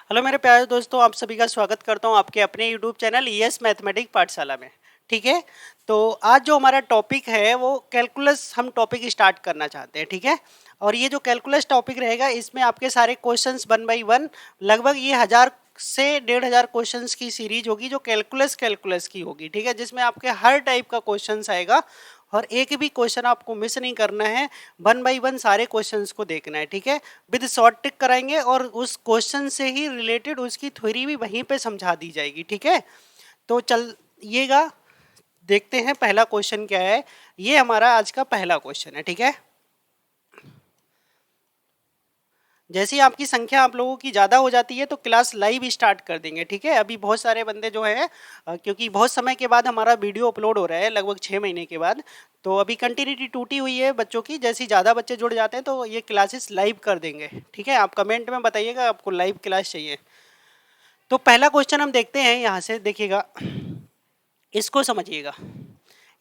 Hello मेरे प्यारे दोस्तों, आप सभी का स्वागत करता हूं आपके अपने यूट्यूब चैनल ईएस मैथमेटिक्स पाठशाला में। ठीक है। तो आज जो हमारा टॉपिक है वो कैलकुलस हम टॉपिक स्टार्ट करना चाहते हैं। ठीक है। और ये जो कैलकुलस टॉपिक रहेगा इसमें आपके सारे क्वेश्चंस 1 बाई 1 लगभग ये 1000 से 1500 क्वेश्चंस की सीरीज होगी जो कैलकुलस की होगी। ठीक है, जिसमें आपके हर टाइप का क्वेश्चंस आएगा और एक भी क्वेश्चन आपको मिस नहीं करना है। 1 बाई 1 सारे क्वेश्चंस को देखना है। ठीक है। विद शॉर्ट टिक कराएंगे और उस क्वेश्चन से ही रिलेटेड उसकी थ्योरी भी वहीं पे समझा दी जाएगी। ठीक है। तो चलिएगा देखते हैं पहला क्वेश्चन क्या है। ये हमारा आज का पहला क्वेश्चन है। ठीक है। जैसे ही आपकी संख्या आप लोगों की ज़्यादा हो जाती है तो क्लास लाइव स्टार्ट कर देंगे। ठीक है। अभी बहुत सारे बंदे जो है क्योंकि बहुत समय के बाद हमारा वीडियो अपलोड हो रहा है, लगभग 6 महीने के बाद, तो अभी कंटिन्यूटी टूटी हुई है बच्चों की। जैसे ही ज़्यादा बच्चे जुड़ जाते हैं तो ये क्लासेस लाइव कर देंगे। ठीक है। आप कमेंट में बताइएगा आपको लाइव क्लास चाहिए। तो पहला क्वेश्चन हम देखते हैं, यहाँ से देखिएगा, इसको समझिएगा।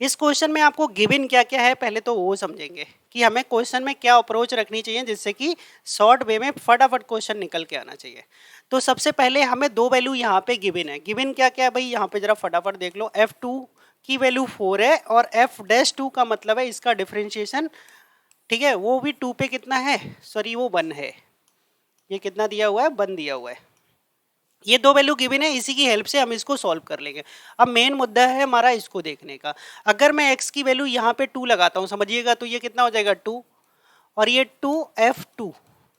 इस क्वेश्चन में आपको गिवन क्या क्या है पहले तो वो समझेंगे कि हमें क्वेश्चन में क्या अप्रोच रखनी चाहिए जिससे कि शॉर्ट वे में फटाफट क्वेश्चन निकल के आना चाहिए। तो सबसे पहले हमें दो वैल्यू यहाँ पे गिवन है। गिवन क्या क्या है भाई, यहाँ पे जरा फटाफट देख लो। f2 की वैल्यू 4 है और f'2 का मतलब है इसका डिफरेंशिएशन। ठीक है, वो भी 2 पे कितना है, सॉरी वो 1 है। ये कितना दिया हुआ है, 1 दिया हुआ है। ये दो वैल्यू गिवन है, इसी की हेल्प से हम इसको सॉल्व कर लेंगे। अब मेन मुद्दा है हमारा इसको देखने का। अगर मैं x की वैल्यू यहाँ पे 2 लगाता हूँ, समझिएगा, तो ये कितना हो जाएगा 2 और ये 2f2।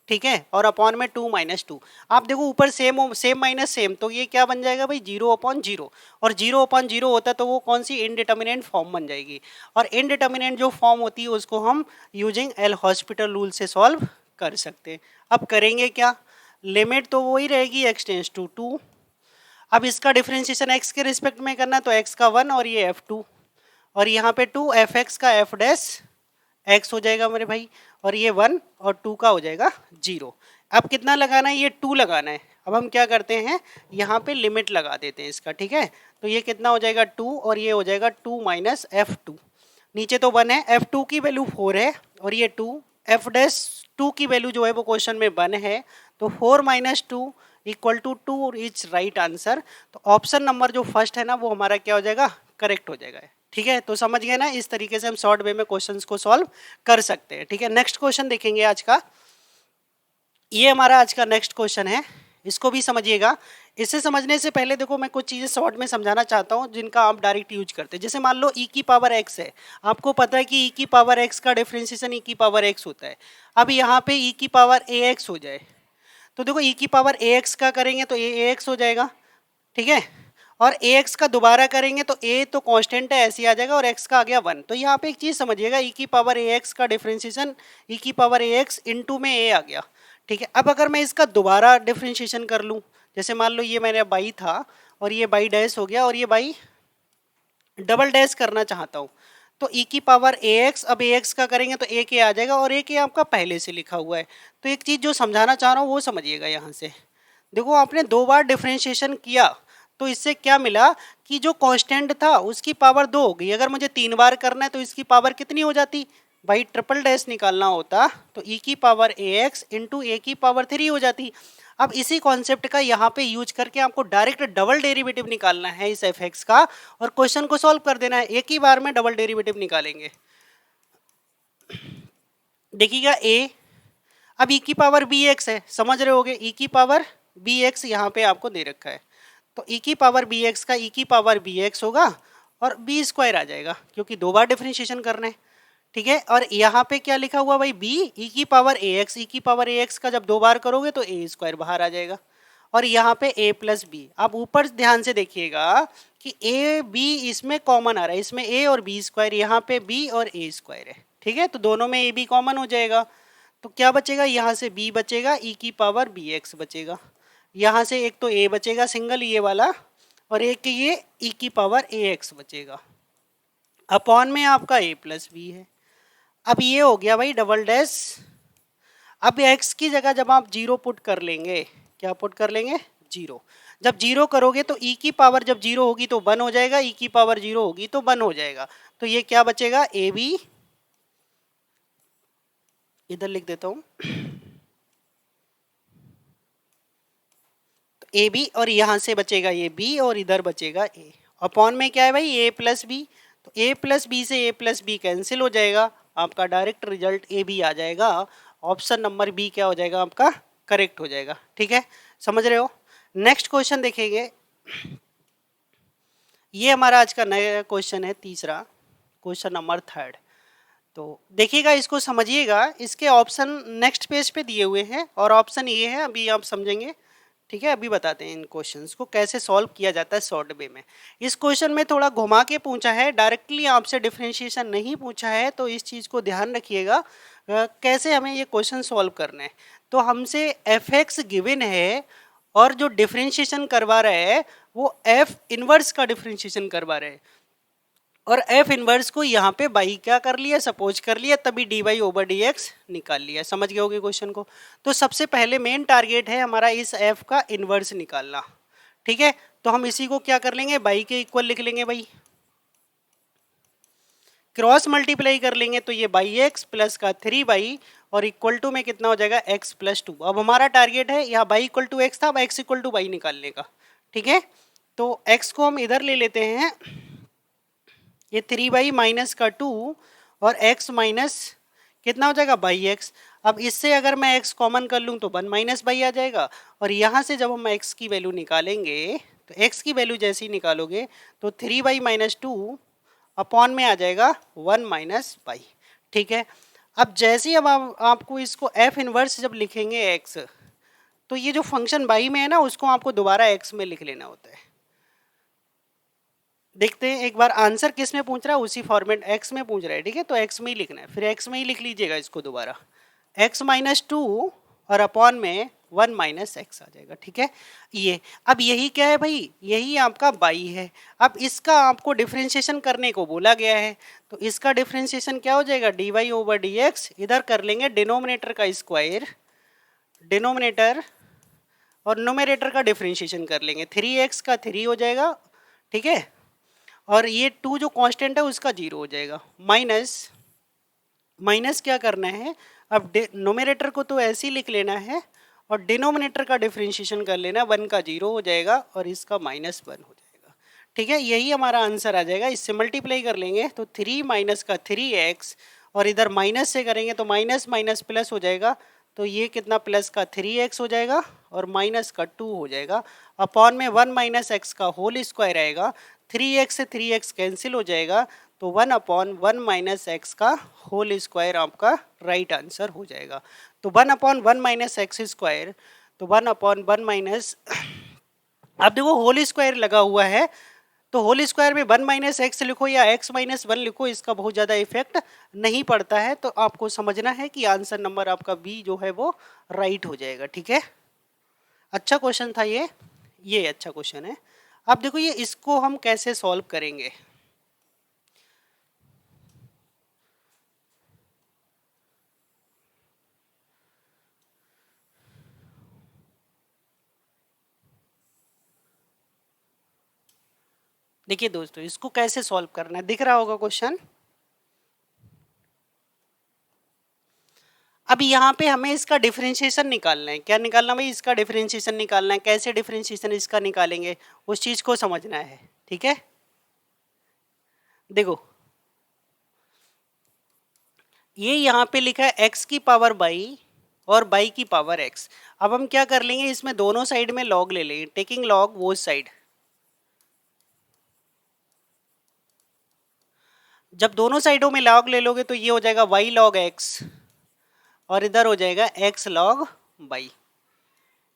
ठीक है। और अपॉन में 2 - 2। आप देखो ऊपर सेम सेम माइनस सेम, तो ये क्या बन जाएगा भाई, 0/0। और 0/0 होता है तो वो कौन सी इनडिटर्मिनेंट फॉर्म बन जाएगी। और इनडिटर्मिनेंट जो फॉर्म होती है उसको हम यूजिंग एल हॉस्पिटल रूल से सॉल्व कर सकते हैं। अब करेंगे क्या, लिमिट तो वही रहेगी x → 2। अब इसका डिफरेंशिएशन x के रिस्पेक्ट में करना तो x का 1 और ये f2 और यहाँ पे 2 fx का f डैश x हो जाएगा मेरे भाई, और ये 1 और 2 का हो जाएगा 0। अब कितना लगाना है, ये 2 लगाना है। अब हम क्या करते हैं, यहाँ पे लिमिट लगा देते हैं इसका। ठीक है। तो ये कितना हो जाएगा 2 और ये हो जाएगा 2 - f2। नीचे तो 1 है, f2 की वैल्यू 4 है और ये 2, f डैश 2 की वैल्यू जो है वो क्वेश्चन में 1 है। तो 4 - 2 equal to 2 is right answer. तो ऑप्शन नंबर जो फर्स्ट है ना वो हमारा क्या हो जाएगा, करेक्ट हो जाएगा। ठीक है। तो समझ गए ना, इस तरीके से हम शॉर्ट वे में क्वेश्चंस को सॉल्व कर सकते हैं। ठीक है। नेक्स्ट क्वेश्चन देखेंगे आज का। ये हमारा आज का नेक्स्ट क्वेश्चन है, इसको भी समझिएगा। इसे समझने से पहले देखो मैं कुछ चीज़ें शॉर्ट में समझाना चाहता हूँ जिनका आप डायरेक्ट यूज करते हैं। जैसे मान लो e की पावर x है, आपको पता है कि e की पावर x का डिफरेंशिएशन e की पावर x होता है। अब यहाँ पे e की पावर ax हो जाए तो देखो e की पावर ax का करेंगे तो ax हो जाएगा। ठीक है। और ax का दोबारा करेंगे तो a तो कांस्टेंट है, ऐसे ही आ जाएगा, और x का आ गया 1। तो यहाँ पे एक चीज़ समझिएगा, e की पावर ax का डिफरेंशिएशन e की पावर ax इंटू में a आ गया। ठीक है। अब अगर मैं इसका दोबारा डिफरेंशिएशन कर लूँ, जैसे मान लो ये मेरा बाई था और ये बाई डैश हो गया और ये बाई डबल डैश करना चाहता हूँ, तो e की पावर ax, अब ax का करेंगे तो a के आ जाएगा और a के आपका पहले से लिखा हुआ है। तो एक चीज़ जो समझाना चाह रहा हूँ वो समझिएगा। यहाँ से देखो आपने 2 बार डिफरेंशिएशन किया तो इससे क्या मिला कि जो कांस्टेंट था उसकी पावर 2 हो गई। अगर मुझे 3 बार करना है तो इसकी पावर कितनी हो जाती भाई, ट्रिपल डैश निकालना होता तो e की पावर ax इंटू a की पावर 3 हो जाती। अब इसी कॉन्सेप्ट का यहाँ पे यूज करके आपको डायरेक्ट डबल डेरिवेटिव निकालना है इस fx का और क्वेश्चन को सॉल्व कर देना है। एक ही बार में डबल डेरिवेटिव निकालेंगे। देखिएगा a, अब e की पावर bx है, समझ रहे होगे, e की पावर bx यहाँ पे आपको दे रखा है। तो e की पावर bx का e की पावर bx होगा और b स्क्वायर आ जाएगा क्योंकि 2 बार डिफरेंशिएशन करना है। ठीक है। और यहाँ पे क्या लिखा हुआ भाई, b e की पावर ax, e की पावर ax का जब 2 बार करोगे तो a स्क्वायर बाहर आ जाएगा और यहाँ पे a प्लस बी। आप ऊपर ध्यान से देखिएगा कि a b इसमें कॉमन आ रहा है, इसमें a और b स्क्वायर, यहाँ पे b और a स्क्वायर है। ठीक है। तो दोनों में a b कॉमन हो जाएगा तो क्या बचेगा, यहाँ से b बचेगा, e की पावर bx बचेगा। यहाँ से एक तो a बचेगा सिंगल ये वाला और एक ये e की पावर ax बचेगा। अपॉन में आपका a प्लस बी है। अब ये हो गया भाई डबल डैश। अब x की जगह जब आप 0 पुट कर लेंगे, क्या पुट कर लेंगे, 0। जब 0 करोगे तो e की पावर जब 0 होगी तो 1 हो जाएगा, e की पावर 0 होगी तो 1 हो जाएगा। तो ये क्या बचेगा, ए बी, इधर लिख देता हूं, ए बी, और यहाँ से बचेगा ये बी और इधर बचेगा ए। अपॉन में क्या है भाई, ए प्लस बी, तो ए प्लस बी से ए प्लस बी कैंसिल हो जाएगा, आपका डायरेक्ट रिजल्ट ए बी आ जाएगा। ऑप्शन नंबर बी क्या हो जाएगा आपका, करेक्ट हो जाएगा। ठीक है, समझ रहे हो। नेक्स्ट क्वेश्चन देखेंगे, ये हमारा आज का नया क्वेश्चन है, तीसरा क्वेश्चन नंबर 3। तो देखिएगा, इसको समझिएगा, इसके ऑप्शन नेक्स्ट पेज पे दिए हुए हैं और ऑप्शन ये है, अभी आप समझेंगे। ठीक है, अभी बताते हैं इन क्वेश्चंस को कैसे सॉल्व किया जाता है शॉर्ट वे में। इस क्वेश्चन में थोड़ा घुमा के पूछा है, डायरेक्टली आपसे डिफरेंशिएशन नहीं पूछा है, तो इस चीज़ को ध्यान रखिएगा कैसे हमें ये क्वेश्चन सॉल्व करना है। तो हमसे एफ एक्स गिवन है और जो डिफरेंशिएशन करवा रहे हैं वो एफ इनवर्स का डिफरेंशिएशन करवा रहे हैं, और एफ इनवर्स को यहाँ पे बाई क्या कर लिया, सपोज कर लिया, तभी d y over d x निकाल लिया। समझ गए होगे क्वेश्चन को। तो सबसे पहले मेन टारगेट है हमारा इस एफ का इनवर्स निकालना। ठीक है, तो हम इसी को क्या कर लेंगे, बाई के इक्वल लिख लेंगे भाई, क्रॉस मल्टीप्लाई कर लेंगे तो ये बाई एक्स प्लस का 3 और इक्वल टू में कितना हो जाएगा, एक्स प्लस 2। अब हमारा टारगेट है यहाँ बाई इक्वल टू एक्स था, अब एक्स इक्वल टू बाई निकालने का। ठीक है, तो एक्स को हम इधर ले लेते हैं, ये 3 माइनस का 2 और x माइनस कितना हो जाएगा, बाई एक्स। अब इससे अगर मैं x कॉमन कर लूँ तो 1 माइनस बाई आ जाएगा, और यहाँ से जब हम x की वैल्यू निकालेंगे तो x की वैल्यू जैसे ही निकालोगे तो 3 माइनस 2 अपॉन में आ जाएगा 1 माइनस बाई। ठीक है, अब जैसे ही अब आपको इसको f इनवर्स जब लिखेंगे x, तो ये जो फंक्शन बाई में है ना, उसको आपको दोबारा x में लिख लेना होता है। देखते हैं एक बार आंसर किस में पूछ रहा है, उसी फॉर्मेट एक्स में पूछ रहा है। ठीक है, तो एक्स में ही लिखना है, फिर एक्स में ही लिख लीजिएगा इसको दोबारा, एक्स माइनस 2 और अपॉन में 1 माइनस एक्स आ जाएगा। ठीक है, ये अब यही क्या है भाई, यही आपका बाई है। अब इसका आपको डिफरेंशिएशन करने को बोला गया है, तो इसका डिफरेंशिएशन क्या हो जाएगा, d y over d x, इधर कर लेंगे डिनोमिनेटर का स्क्वायर, डिनोमिनेटर और नोमिनेटर का डिफरेंशिएशन कर लेंगे, 3x का 3 हो जाएगा। ठीक है, और ये 2 जो कांस्टेंट है उसका 0 हो जाएगा, माइनस माइनस क्या करना है, अब नोमिनेटर को तो ऐसे ही लिख लेना है और डिनोमिनेटर का डिफरेंशिएशन कर लेना, 1 का 0 हो जाएगा और इसका -1 हो जाएगा। ठीक है, यही हमारा आंसर आ जाएगा। इससे मल्टीप्लाई कर लेंगे तो 3 माइनस का 3x और इधर माइनस से करेंगे तो माइनस माइनस प्लस हो जाएगा, तो ये कितना प्लस का 3x हो जाएगा और माइनस का 2 हो जाएगा, अपॉन में 1 माइनस एक्स का होल स्क्वायर आएगा, 3x से 3x कैंसिल हो जाएगा, तो 1 अपॉन 1 माइनस एक्स का होल स्क्वायर आपका राइट आंसर हो जाएगा। तो 1 अपॉन 1 माइनस एक्स स्क्वायर, तो 1 अपॉन 1 माइनस, अब देखो होल स्क्वायर लगा हुआ है, तो होल स्क्वायर में 1 माइनस एक्स लिखो या x माइनस 1 लिखो, इसका बहुत ज़्यादा इफेक्ट नहीं पड़ता है। तो आपको समझना है कि आंसर नंबर आपका बी जो है वो राइट हो जाएगा। ठीक है, अच्छा क्वेश्चन था ये अच्छा क्वेश्चन है। अब देखो ये इसको हम कैसे सॉल्व करेंगे। देखिए दोस्तों, इसको कैसे सॉल्व करना है, दिख रहा होगा क्वेश्चन। अब यहाँ पे हमें इसका डिफरेंशिएशन निकालना है। क्या निकालना भाई, इसका डिफरेंशिएशन निकालना है। कैसे डिफरेंशिएशन इसका निकालेंगे, उस चीज को समझना है। ठीक है, देखो ये यहाँ पे लिखा है x की पावर बाई और बाई की पावर x। अब हम क्या कर लेंगे, इसमें दोनों साइड में लॉग ले लेंगे, टेकिंग लॉग बोथ साइड। जब दोनों साइडों में लॉग ले लोगे तो ये हो जाएगा y log x और इधर हो जाएगा x log y।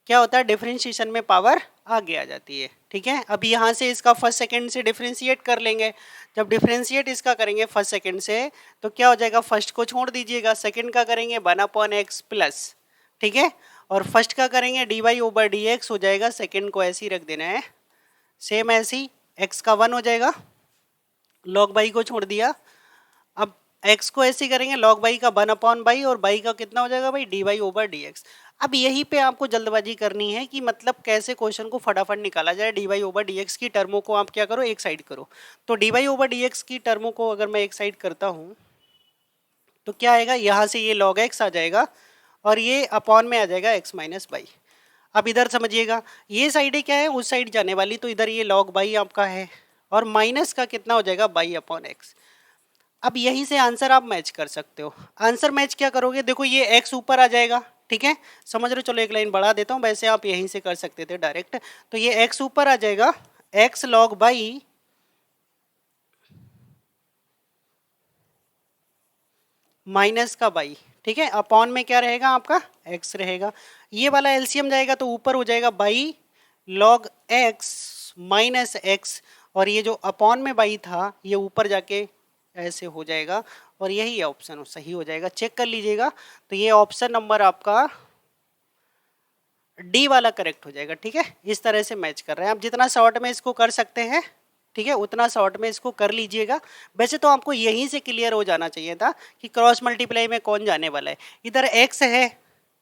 क्या होता है, डिफरेंशिएशन में पावर आगे आ जाती है। ठीक है, अब यहाँ से इसका फर्स्ट सेकंड से डिफरेंशिएट कर लेंगे। जब डिफरेंशिएट इसका करेंगे फर्स्ट सेकंड से, तो क्या हो जाएगा, फर्स्ट को छोड़ दीजिएगा, सेकंड का करेंगे 1 अपॉन एक्स प्लस। ठीक है, और फर्स्ट का करेंगे d y over d x हो जाएगा, सेकंड को ऐसे ही रख देना है, सेम ऐसे ही एक्स का 1 हो जाएगा, लॉग बाई को छोड़ दिया। अब x को ऐसे करेंगे, log बाई का 1 अपॉन बाई और बाई का कितना हो जाएगा भाई, d y over d x. अब यहीं पे आपको जल्दबाजी करनी है कि मतलब कैसे क्वेश्चन को फटाफट निकाला जाए। D y over d x की टर्मों को आप क्या करो, एक साइड करो। तो d y over d x की टर्मों को अगर मैं एक साइड करता हूँ तो क्या आएगा, यहाँ से ये log x आ जाएगा और ये अपॉन में आ जाएगा x माइनस बाई। अब इधर समझिएगा, ये साइड क्या है, उस साइड जाने वाली, तो इधर ये log बाई आपका है और माइनस का कितना हो जाएगा, बाई अपॉन एक्स। अब यहीं से आंसर आप मैच कर सकते हो। आंसर मैच क्या करोगे, देखो ये x ऊपर आ जाएगा, ठीक है, समझ रहे हो। चलो एक लाइन बढ़ा देता हूँ, वैसे आप यहीं से कर सकते थे डायरेक्ट। तो ये x ऊपर आ जाएगा, x log बाई माइनस का बाई, ठीक है, अपॉन में क्या रहेगा आपका, x रहेगा। ये वाला एलसीएम जाएगा तो ऊपर हो जाएगा by log x minus x, और ये जो अपॉन में बाई था ये ऊपर जाके ऐसे हो जाएगा, और यही ऑप्शन सही हो जाएगा। चेक कर लीजिएगा। तो ये ऑप्शन नंबर आपका डी वाला करेक्ट हो जाएगा, ठीक है। इस तरह से मैच कर रहे हैं आप, जितना शॉर्ट में इसको कर सकते हैं, ठीक है, उतना शॉर्ट में इसको कर लीजिएगा। वैसे तो आपको यहीं से क्लियर हो जाना चाहिए था कि क्रॉस मल्टीप्लाई में कौन जाने वाला है। इधर एक्स है,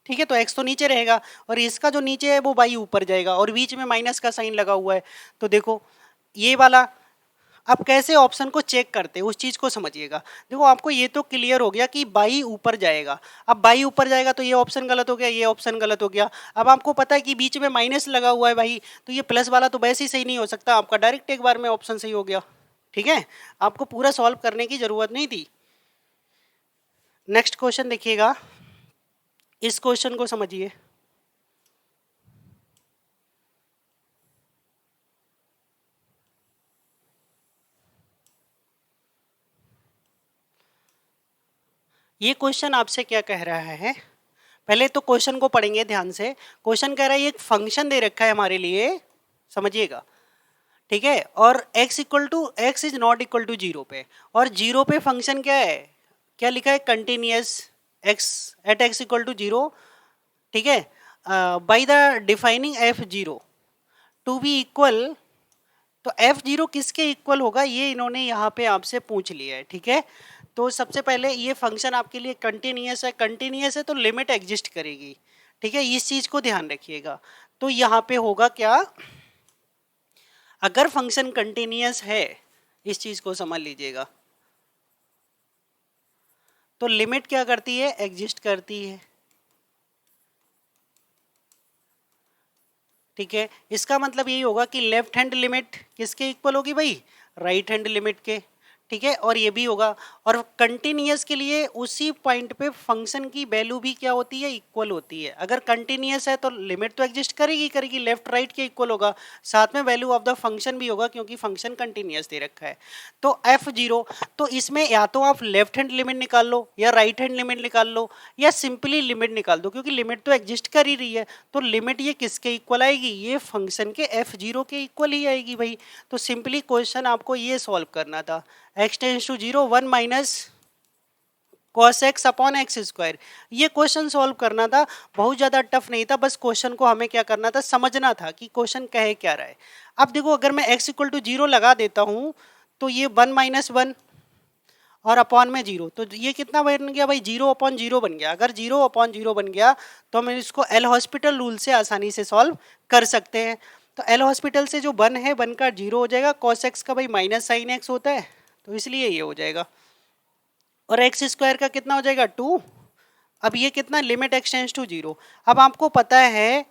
ठीक है, तो एक्स तो नीचे रहेगा और इसका जो नीचे है वो बाई ऊपर जाएगा, और बीच में माइनस का साइन लगा हुआ है। तो देखो ये वाला, अब कैसे ऑप्शन को चेक करते हैं उस चीज को समझिएगा। देखो आपको ये तो क्लियर हो गया कि बाई ऊपर जाएगा। अब बाई ऊपर जाएगा तो ये ऑप्शन गलत हो गया, ये ऑप्शन गलत हो गया। अब आपको पता है कि बीच में माइनस लगा हुआ है भाई, तो ये प्लस वाला तो वैसे ही सही नहीं हो सकता आपका, डायरेक्ट एक बार में ऑप्शन सही हो गया, ठीक है। आपको पूरा सॉल्व करने की जरूरत नहीं थी। नेक्स्ट क्वेश्चन देखिएगा, इस क्वेश्चन को समझिए। ये क्वेश्चन आपसे क्या कह रहा है, पहले तो क्वेश्चन को पढ़ेंगे ध्यान से। क्वेश्चन कह रहा है एक फंक्शन दे रखा है हमारे लिए, समझिएगा, ठीक है, और x equal to x is not equal to zero पे, और जीरो पे फंक्शन क्या है, क्या लिखा है, continuous x at x equal to zero, ठीक है, by the defining f zero to be equal. तो एफ जीरो किसके इक्वल होगा, ये इन्होंने यहाँ पे आपसे पूछ लिया है, ठीक है। तो सबसे पहले ये फंक्शन आपके लिए कंटिन्यूअस है, कंटिन्यूअस है तो लिमिट एग्जिस्ट करेगी, ठीक है, इस चीज को ध्यान रखिएगा। तो यहाँ पे होगा क्या, अगर फंक्शन कंटिन्यूअस है, इस चीज को समझ लीजिएगा, तो लिमिट क्या करती है, एग्जिस्ट करती है, ठीक है। इसका मतलब यही होगा कि लेफ्ट हैंड लिमिट किसके इक्वल होगी भाई, राइट हैंड लिमिट के, ठीक है, और ये भी होगा। और कंटिन्यूअस के लिए उसी पॉइंट पे फंक्शन की वैल्यू भी क्या होती है, इक्वल होती है। अगर कंटिन्यूअस है तो लिमिट तो एग्जिस्ट करेगी करेगी, लेफ्ट राइट के इक्वल होगा, साथ में वैल्यू ऑफ द फंक्शन भी होगा क्योंकि फंक्शन कंटिन्यूअस दे रखा है। तो एफ जीरो, तो इसमें या तो आप लेफ्ट हैंड लिमिट निकाल लो या राइट हैंड लिमिट निकाल लो या सिंपली लिमिट निकाल दो, क्योंकि लिमिट तो एग्जिस्ट कर ही रही है। तो लिमिट ये किसके इक्वल आएगी, ये फंक्शन के एफ जीरो के इक्वल ही आएगी भाई। तो सिंपली क्वेश्चन आपको ये सॉल्व करना था, x tends to zero 1 minus cos x upon x square. ये क्वेश्चन सॉल्व करना था, बहुत ज़्यादा टफ नहीं था, बस क्वेश्चन को हमें क्या करना था, समझना था कि क्वेश्चन कहे क्या रहा है। अब देखो अगर मैं x इक्वल टू जीरो लगा देता हूँ तो ये 1 माइनस वन और अपॉन में जीरो, तो ये कितना बन गया भाई, जीरो अपॉन जीरो बन गया। अगर जीरो अपॉन जीरो बन गया तो हम इसको एल हॉस्पिटल रूल से आसानी से सॉल्व कर सकते हैं। तो एल हॉस्पिटल से जो वन है, वन का जीरो हो जाएगा, कॉस एक्स का भाई माइनस साइन एक्स होता है तो इसलिए ये हो जाएगा, और एक्स स्क्वायर का कितना हो जाएगा, टू। अब ये कितना, limit x tends to zero. अब आपको पता है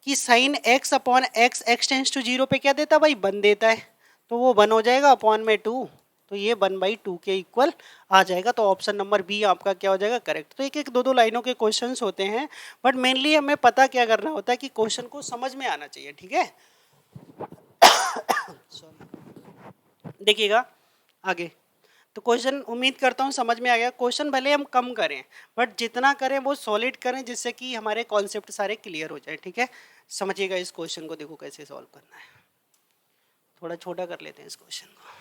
कि sine x upon x x tends to zero पे क्या देता भाई, वन देता है, तो वो वन हो जाएगा अपॉन में टू, तो ये 1/2 के इक्वल आ जाएगा। तो ऑप्शन नंबर बी आपका क्या हो जाएगा, करेक्ट। तो एक एक दो दो लाइनों के क्वेश्चंस होते हैं, बट मेनली हमें पता क्या करना होता है कि क्वेश्चन को समझ में आना चाहिए, ठीक है। देखिएगा आगे, तो क्वेश्चन उम्मीद करता हूँ समझ में आ गया। क्वेश्चन भले हम कम करें बट जितना करें वो सॉलिड करें, जिससे कि हमारे कॉन्सेप्ट सारे क्लियर हो जाए, ठीक है। समझिएगा इस क्वेश्चन को, देखो कैसे सॉल्व करना है। थोड़ा छोटा कर लेते हैं इस क्वेश्चन को।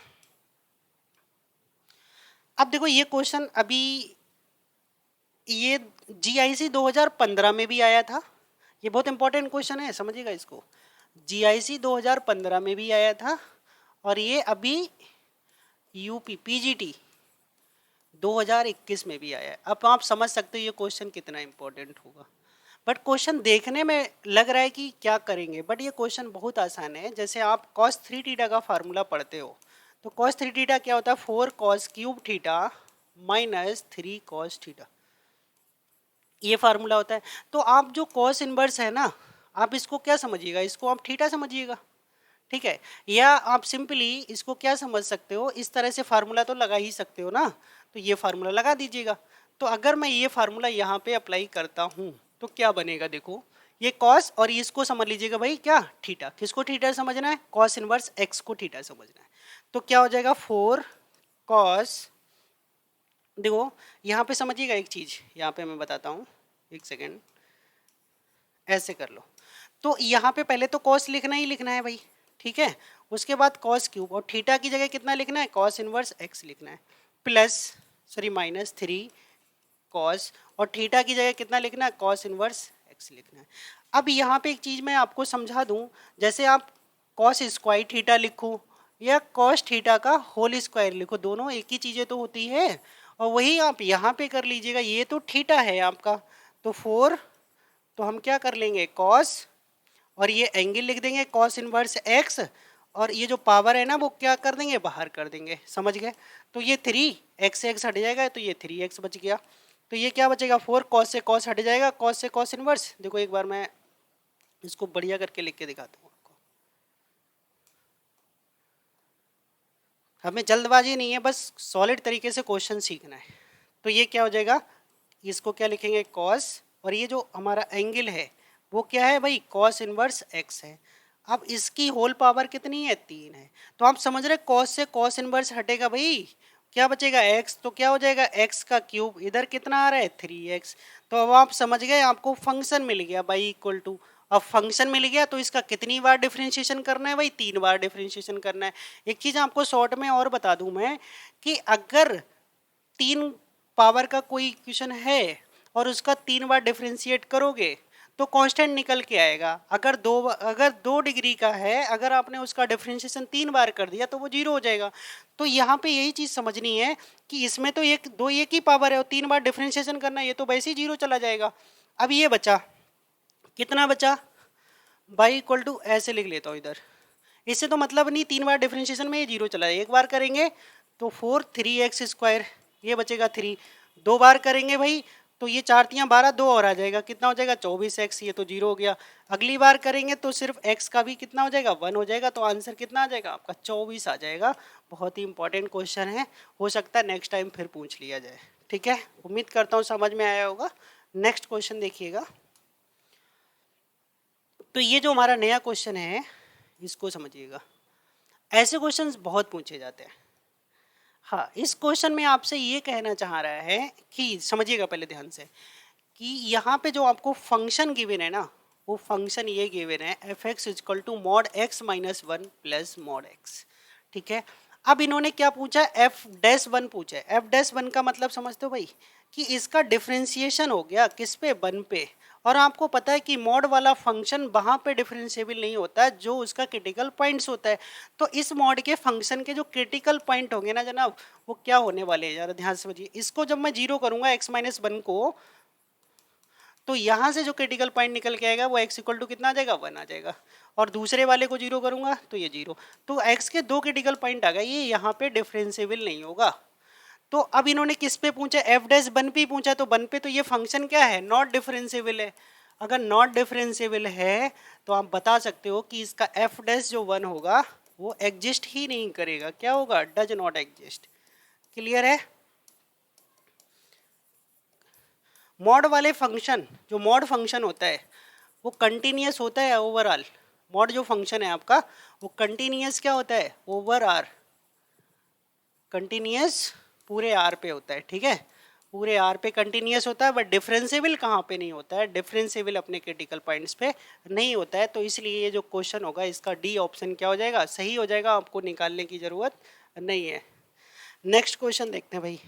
अब देखो ये क्वेश्चन अभी ये जीआईसी 2015 में भी आया था, ये बहुत इंपॉर्टेंट क्वेश्चन है, समझिएगा इसको। जीआईसी 2015 में भी आया था और ये अभी यूपी पीजीटी 2021 में भी आया है। अब आप समझ सकते हो ये क्वेश्चन कितना इंपॉर्टेंट होगा। बट क्वेश्चन देखने में लग रहा है कि क्या करेंगे, बट ये क्वेश्चन बहुत आसान है। जैसे आप cos 3 थीटा का फार्मूला पढ़ते हो, तो cos 3 थीटा क्या होता है, 4 cos cube theta minus 3 cos theta, ये फार्मूला होता है। तो आप जो cos इनवर्स है ना, आप इसको क्या समझिएगा, इसको आप थीटा समझिएगा, ठीक है। या आप सिंपली इसको क्या समझ सकते हो, इस तरह से फार्मूला तो लगा ही सकते हो ना, तो ये फार्मूला लगा दीजिएगा। तो अगर मैं ये फार्मूला यहाँ पे अप्लाई करता हूँ तो क्या बनेगा, देखो ये कॉस और इसको समझ लीजिएगा भाई क्या, थीटा। किसको थीटा समझना है, कॉस इनवर्स एक्स को थीटा समझना है। तो क्या हो जाएगा 4 कॉस, देखो यहाँ पे समझिएगा एक चीज, यहाँ पे मैं बताता हूँ, एक सेकेंड, ऐसे कर लो। तो यहाँ पे पहले तो कॉस लिखना ही लिखना है भाई, ठीक है। उसके बाद कॉस क्यूब और थीटा की जगह कितना लिखना है, कॉस इनवर्स एक्स लिखना है, प्लस सॉरी माइनस 3 कॉस, और थीटा की जगह कितना लिखना है, कॉस इनवर्स एक्स लिखना है। अब यहाँ पे एक चीज मैं आपको समझा दूं, जैसे आप कॉस स्क्वायर थीटा लिखो या कॉस थीटा का होल स्क्वायर लिखो, दोनों एक ही चीजें तो होती है। और वही आप यहाँ पे कर लीजिएगा, ये तो थीटा है आपका, तो 4, तो हम क्या कर लेंगे कॉस, और ये एंगल लिख देंगे कॉस इनवर्स एक्स, और ये जो पावर है ना वो क्या कर देंगे, बाहर कर देंगे, समझ गए। तो ये 3 एक्स से एक्स हट जाएगा, तो ये 3x बच गया। तो ये क्या बचेगा 4 कॉस से कॉस हट जाएगा, कॉस से कॉस इनवर्स। देखो एक बार मैं इसको बढ़िया करके लिख के दिखाता हूँ आपको, हमें जल्दबाजी नहीं है, बस सॉलिड तरीके से क्वेश्चन सीखना है। तो ये क्या हो जाएगा, इसको क्या लिखेंगे कॉस, और ये जो हमारा एंगल है वो क्या है भाई, कॉस इनवर्स एक्स है। अब इसकी होल पावर कितनी है, 3 है। तो आप समझ रहे कॉस से कॉस इनवर्स हटेगा भाई, क्या बचेगा x, तो क्या हो जाएगा x का क्यूब, इधर कितना आ रहा है 3x। तो अब आप समझ गए, आपको फंक्शन मिल गया बाई इक्वल टू, अब फंक्शन मिल गया तो इसका कितनी बार डिफरेंशिएशन करना है भाई, 3 बार डिफरेंशिएशन करना है। एक चीज आपको शॉर्ट में और बता दूं मैं, कि अगर 3 पावर का कोई इक्वेशन है और उसका 3 बार डिफरेंशिएट करोगे तो कांस्टेंट निकल के आएगा। अगर 2 डिग्री का है, अगर आपने उसका डिफरेंशिएशन 3 बार कर दिया तो वो 0 हो जाएगा। तो यहाँ पे यही चीज समझनी है कि इसमें तो एक ही पावर है और 3 बार डिफरेंशिएशन करना, ये तो वैसे ही 0 चला जाएगा। अब ये बचा, कितना बचा, बाई इक्वल टू ऐसे लिख लेता हूँ इधर, इससे तो मतलब नहीं, 3 बार डिफरेंशिएशन में ये 0 चला जाएगा। एक बार करेंगे तो 4 3x स्क्वायर, ये बचेगा 3, 2 बार करेंगे भाई तो ये 4 3 12, 2 और आ जाएगा, कितना हो जाएगा 24x, ये तो 0 हो गया। अगली बार करेंगे तो सिर्फ x का भी कितना हो जाएगा 1 हो जाएगा, तो आंसर कितना आ जाएगा आपका 24 आ जाएगा। बहुत ही इंपॉर्टेंट क्वेश्चन है, हो सकता है नेक्स्ट टाइम फिर पूछ लिया जाए, ठीक है। उम्मीद करता हूँ समझ में आया होगा। नेक्स्ट क्वेश्चन देखिएगा, तो ये जो हमारा नया क्वेश्चन है इसको समझिएगा। ऐसे क्वेश्चंस बहुत पूछे जाते हैं। हाँ, इस क्वेश्चन में आपसे ये कहना चाह रहा है कि समझिएगा पहले ध्यान से, कि यहाँ पे जो आपको फंक्शन गिवन है ना, वो फंक्शन ये गिवन है f x is equal to mod x minus 1 plus mod x, ठीक है। अब इन्होंने क्या पूछा, एफ डैश 1 पूछा है। एफ डैश 1 का मतलब समझते हो भाई, कि इसका डिफरेंशिएशन हो गया किस पे, 1 पे। और आपको पता है कि मॉड वाला फंक्शन वहाँ पे डिफरेंशिएबल नहीं होता है जो उसका क्रिटिकल पॉइंट्स होता है। तो इस मॉड के फंक्शन के जो क्रिटिकल पॉइंट होंगे ना जनाब, वो क्या होने वाले हैं, ज़रा ध्यान से समझिए। इसको जब मैं 0 करूँगा एक्स माइनस 1 को, तो यहाँ से जो क्रिटिकल पॉइंट निकल के आएगा वो x इक्वल टू कितना आ जाएगा 1 आ जाएगा, और दूसरे वाले को 0 करूँगा तो ये 0। तो x के 2 क्रिटिकल पॉइंट आ गए, ये यहाँ पे डिफरेंशिएबल नहीं होगा। तो अब इन्होंने किस पे पूछा, एफ डैश 1 पे पूछा, तो 1 पे तो ये फंक्शन क्या है, नॉट डिफरेंशिएबल है। अगर नॉट डिफरेंशिएबल है तो आप बता सकते हो कि इसका एफ डैश जो 1 होगा वो एग्जिस्ट ही नहीं करेगा, क्या होगा, डज नॉट एग्जिस्ट। क्लियर है। मॉड वाले फंक्शन, जो मॉड फंक्शन होता है वो कंटिन्यूस होता है ओवरऑल। मॉड जो फंक्शन है आपका वो कंटिन्यूस क्या होता है, ओवर आर, कंटिन्यूस पूरे आर पे होता है, ठीक है। पूरे आर पे कंटिन्यूस होता है, बट डिफरेंशिएबल कहाँ पे नहीं होता है, डिफरेंशिएबल अपने क्रिटिकल पॉइंट्स पे नहीं होता है। तो इसलिए ये जो क्वेश्चन होगा इसका डी ऑप्शन क्या हो जाएगा, सही हो जाएगा, आपको निकालने की जरूरत नहीं है। नेक्स्ट क्वेश्चन देखते हैं भाई।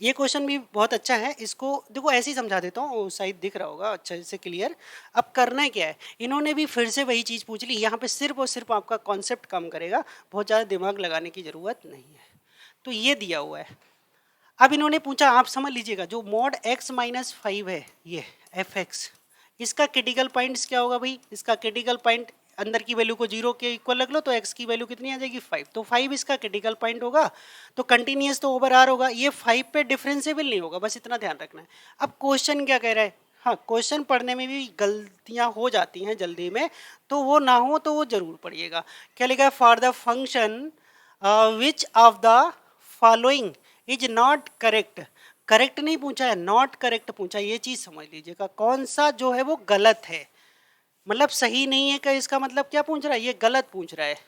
ये क्वेश्चन भी बहुत अच्छा है, इसको देखो ऐसे ही समझा देता हूँ, शायद दिख रहा होगा अच्छे से क्लियर। अब करना क्या है, इन्होंने भी फिर से वही चीज़ पूछ ली, यहाँ पे सिर्फ और सिर्फ आपका कॉन्सेप्ट काम करेगा, बहुत ज़्यादा दिमाग लगाने की ज़रूरत नहीं है। तो ये दिया हुआ है। अब इन्होंने पूछा, आप समझ लीजिएगा, जो मॉड x माइनस 5 है ये एफ एक्स, इसका क्रिटिकल पॉइंट्स क्या होगा भाई, इसका क्रिटिकल पॉइंट अंदर की वैल्यू को 0 के इक्वल रख लो तो x की वैल्यू कितनी आ जाएगी 5, तो 5 इसका क्रिटिकल पॉइंट होगा। तो कंटिन्यूस तो ओवर आर होगा, ये 5 पे डिफरेंशिएबल नहीं होगा, बस इतना ध्यान रखना है। अब क्वेश्चन क्या कह रहा है, हाँ, क्वेश्चन पढ़ने में भी गलतियां हो जाती हैं जल्दी में, तो वो ना हो तो वो जरूर पढ़िएगा। क्या लिखा है? For the function which of the following is not correct. Correct नहीं पूछा है, नॉट करेक्ट पूछा है, ये चीज समझ लीजिएगा। कौन सा जो है वो गलत है, मतलब सही नहीं है, का इसका मतलब क्या पूछ रहा है, ये गलत पूछ रहा है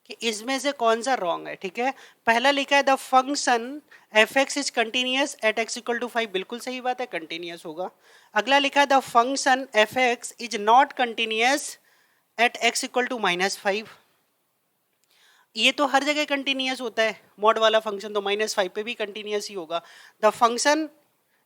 कि इसमें से कौन सा रॉन्ग है। ठीक है, पहला लिखा है the function f x is continuous at x equal to 5, बिल्कुल सही बात है, कंटिन्यूस होगा। अगला लिखा है the function f x is not continuous at x equal to -5, ये तो हर जगह कंटिन्यूस होता है, मॉड वाला फंक्शन तो -5 पे भी कंटिन्यूस ही होगा। The function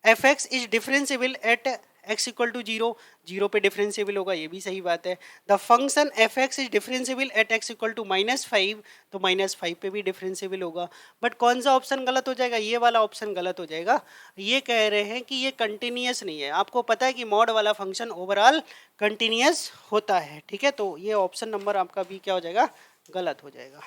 f x is differentiable at x equal to 0, 0 पे डिफरेंशिएबल होगा, ये भी सही बात है। The function f x is differentiable at x equal to -5, तो -5 पे भी डिफरेंशिएबल होगा। बट कौन सा ऑप्शन गलत हो जाएगा? ये वाला ऑप्शन गलत हो जाएगा। ये कह रहे हैं कि ये कंटिन्यूस नहीं है। आपको पता है कि मॉड वाला फंक्शन ओवरऑल कंटिन्यूस होता है। ठीक है, तो ये ऑप्शन नंबर आपका भी क्या हो जाएगा? गलत हो जाएगा।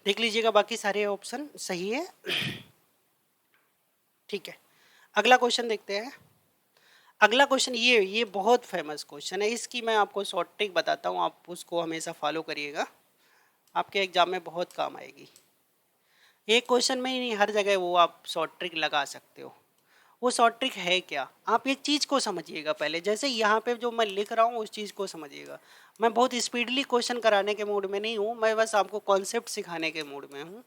देख लीजिएगा, बाकी सारे ऑप्शन सही है। ठीक है, अगला क्वेश्चन देखते हैं। अगला क्वेश्चन ये बहुत फेमस क्वेश्चन है, इसकी मैं आपको शॉर्ट ट्रिक बताता हूँ, आप उसको हमेशा फॉलो करिएगा, आपके एग्जाम में बहुत काम आएगी। एक क्वेश्चन में ही नहीं, हर जगह वो आप शॉर्ट ट्रिक लगा सकते हो। वो शॉर्ट ट्रिक है क्या? आप एक चीज़ को समझिएगा पहले, जैसे यहाँ पे जो मैं लिख रहा हूँ उस चीज़ को समझिएगा। मैं बहुत स्पीडली क्वेश्चन कराने के मूड में नहीं हूँ, मैं बस आपको कॉन्सेप्ट सिखाने के मूड में हूँ।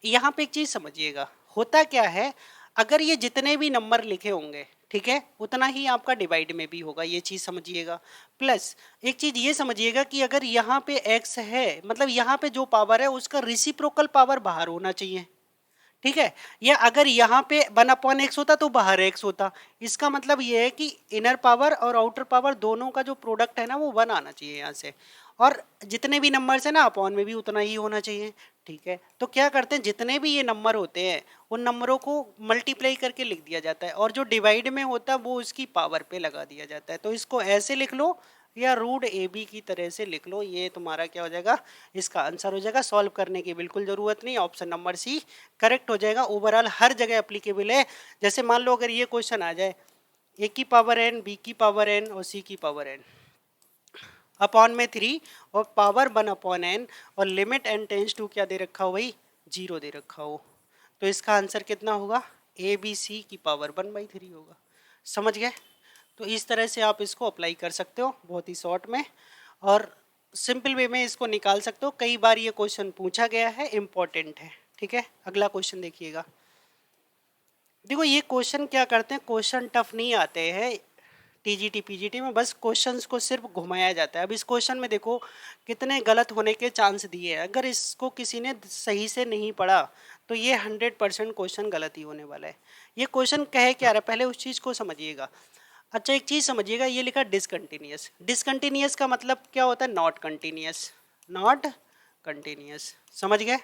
यहाँ पे एक चीज समझिएगा, होता क्या है, अगर ये जितने भी नंबर लिखे होंगे, ठीक है, उतना ही आपका डिवाइड में भी होगा, ये चीज समझिएगा। प्लस एक चीज ये समझिएगा कि अगर यहाँ पे x है, मतलब यहाँ पे जो पावर है उसका रिसिप्रोकल पावर बाहर होना चाहिए। ठीक है, या अगर यहाँ पे 1/x होता तो बाहर x होता। इसका मतलब ये है कि इनर पावर और आउटर पावर दोनों का जो प्रोडक्ट है ना वो 1 आना चाहिए यहाँ से। और जितने भी नंबर्स है ना अपॉन में भी उतना ही होना चाहिए। ठीक है, तो क्या करते हैं, जितने भी ये नंबर होते हैं उन नंबरों को मल्टीप्लाई करके लिख दिया जाता है, और जो डिवाइड में होता है वो उसकी पावर पे लगा दिया जाता है। तो इसको ऐसे लिख लो या रूट ए बी की तरह से लिख लो, ये तुम्हारा क्या हो जाएगा, इसका आंसर हो जाएगा। सॉल्व करने की बिल्कुल ज़रूरत नहीं, ऑप्शन नंबर सी करेक्ट हो जाएगा। ओवरऑल हर जगह अप्लीकेबल है। जैसे मान लो अगर ये क्वेश्चन आ जाए, ए की पावर एन, बी की पावर एन और सी की पावर एन, अपॉन में 3 और पावर 1/n, और लिमिट n टेंस टू क्या दे रखा हो भाई, 0 दे रखा हो, तो इसका आंसर कितना होगा, ए बी सी की पावर 1/3 होगा। समझ गए? तो इस तरह से आप इसको अप्लाई कर सकते हो बहुत ही शॉर्ट में, और सिंपल वे में इसको निकाल सकते हो। कई बार ये क्वेश्चन पूछा गया है, इम्पोर्टेंट है। ठीक है, अगला क्वेश्चन देखिएगा। देखो ये क्वेश्चन क्या करते हैं, क्वेश्चन टफ नहीं आते हैं टीजीटी पीजीटी में, बस क्वेश्चंस को सिर्फ घुमाया जाता है। अब इस क्वेश्चन में देखो कितने गलत होने के चांस दिए हैं, अगर इसको किसी ने सही से नहीं पढ़ा तो ये 100% क्वेश्चन गलत ही होने वाला है। ये क्वेश्चन कहे क्या रहा है, पहले उस चीज़ को समझिएगा। अच्छा एक चीज़ समझिएगा, ये लिखा डिसकंटिन्यूस, डिसकंटिन्यूस का मतलब क्या होता है, नॉट कंटिन्यूस, नॉट कंटिन्यूस, समझ गए?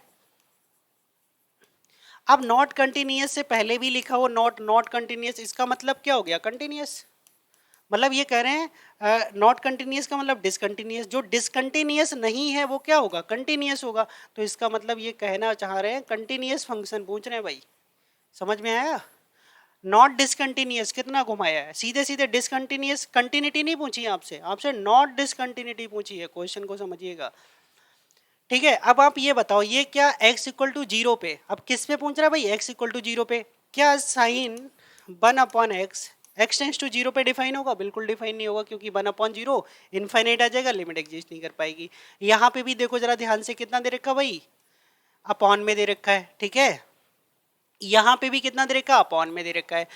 अब नॉट कंटिन्यूस से पहले भी लिखा हो नॉट नॉट कंटिन्यूस, इसका मतलब क्या हो गया, कंटिन्यूस। मतलब ये कह रहे हैं नॉट कंटिन्यूस का मतलब डिसकंटिन्यूस, जो डिसकंटिन्यूस नहीं है वो क्या होगा, कंटिन्यूस होगा। तो इसका मतलब ये कहना चाह रहे हैं कंटिन्यूस फंक्शन पूछ रहे हैं भाई। समझ में आया? नॉट डिसकंटिन्यूस कितना घुमाया है, सीधे सीधे डिसकंटिन्यूस, कंटिन्यूटी नहीं पूछी आपसे, आपसे नॉट डिसकंटिन्यूटी पूछी है। क्वेश्चन को समझिएगा। ठीक है, अब आप ये बताओ, ये क्या x इक्वल टू 0 पे, अब किस पे पूछ रहा है भाई, x इक्वल टू 0 पे, क्या sign 1/x x tends to 0 पे डिफाइन होगा, बिल्कुल डिफाइन नहीं होगा, क्योंकि 1/0 इनफाइनाइट आ जाएगा, लिमिट एग्जिस्ट नहीं कर पाएगी। यहाँ पे भी देखो जरा ध्यान से, कितना दे रखा भाई, अपॉन में दे रखा है। ठीक है, यहाँ पे भी कितना दे रखा, अपॉन में दे रखा है।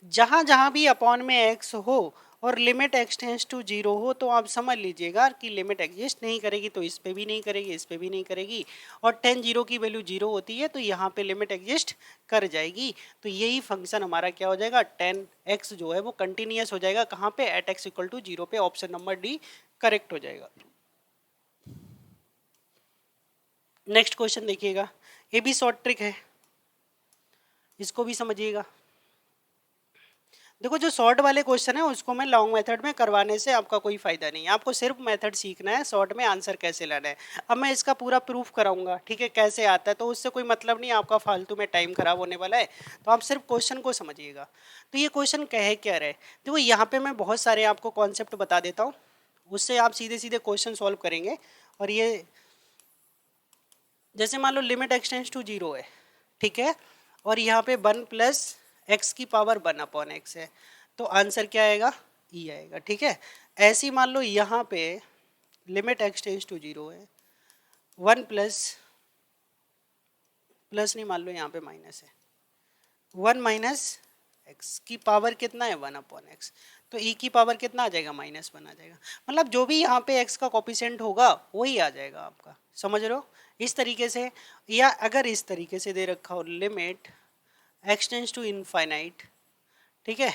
जहां जहां भी अपॉन में x हो और लिमिट x टेंस टू 0 हो, तो आप समझ लीजिएगा कि लिमिट एग्जिस्ट नहीं करेगी, तो इस पे भी नहीं करेगी, इस पे भी नहीं करेगी। और 10 0 की वैल्यू 0 होती है तो यहाँ पे लिमिट एग्जिस्ट कर जाएगी। तो यही फंक्शन हमारा क्या हो जाएगा, 10x जो है वो कंटिन्यूस हो जाएगा, कहाँ पे, एट x इक्वल टू 0 पे। ऑप्शन नंबर डी करेक्ट हो जाएगा। नेक्स्ट क्वेश्चन देखिएगा, ये भी शॉर्ट ट्रिक है, इसको भी समझिएगा। देखो जो शॉर्ट वाले क्वेश्चन है उसको मैं लॉन्ग मेथड में करवाने से आपका कोई फायदा नहीं है, आपको सिर्फ मेथड सीखना है शॉर्ट में आंसर कैसे लाना है। अब मैं इसका पूरा प्रूफ कराऊंगा, ठीक है, कैसे आता है, तो उससे कोई मतलब नहीं, आपका फालतू में टाइम खराब होने वाला है। तो आप सिर्फ क्वेश्चन को समझिएगा। तो ये क्वेश्चन कहे क्या रहे, देखो यहाँ पे मैं बहुत सारे आपको कॉन्सेप्ट बता देता हूँ, उससे आप सीधे सीधे क्वेश्चन सॉल्व करेंगे। और ये जैसे मान लो लिमिट एक्सटेंड्स टू जीरो है, ठीक है, और यहाँ पे 1+x⁻1 है, तो आंसर क्या आएगा, ई आएगा, ठीक है। ऐसे ही मान लो यहाँ पे लिमिट एक्सटेंड्स टू जीरो है, 1 प्लस नहीं, मान लो यहाँ पे माइनस है, 1 - x की पावर कितना है 1/x, तो e की पावर कितना आ जाएगा -1 आ जाएगा। मतलब जो भी यहाँ पे x का कोफिशिएंट होगा वही आ जाएगा आपका, समझ रहे हो, इस तरीके से। या अगर इस तरीके से दे रखा हो limit x tends to infinite, ठीक है,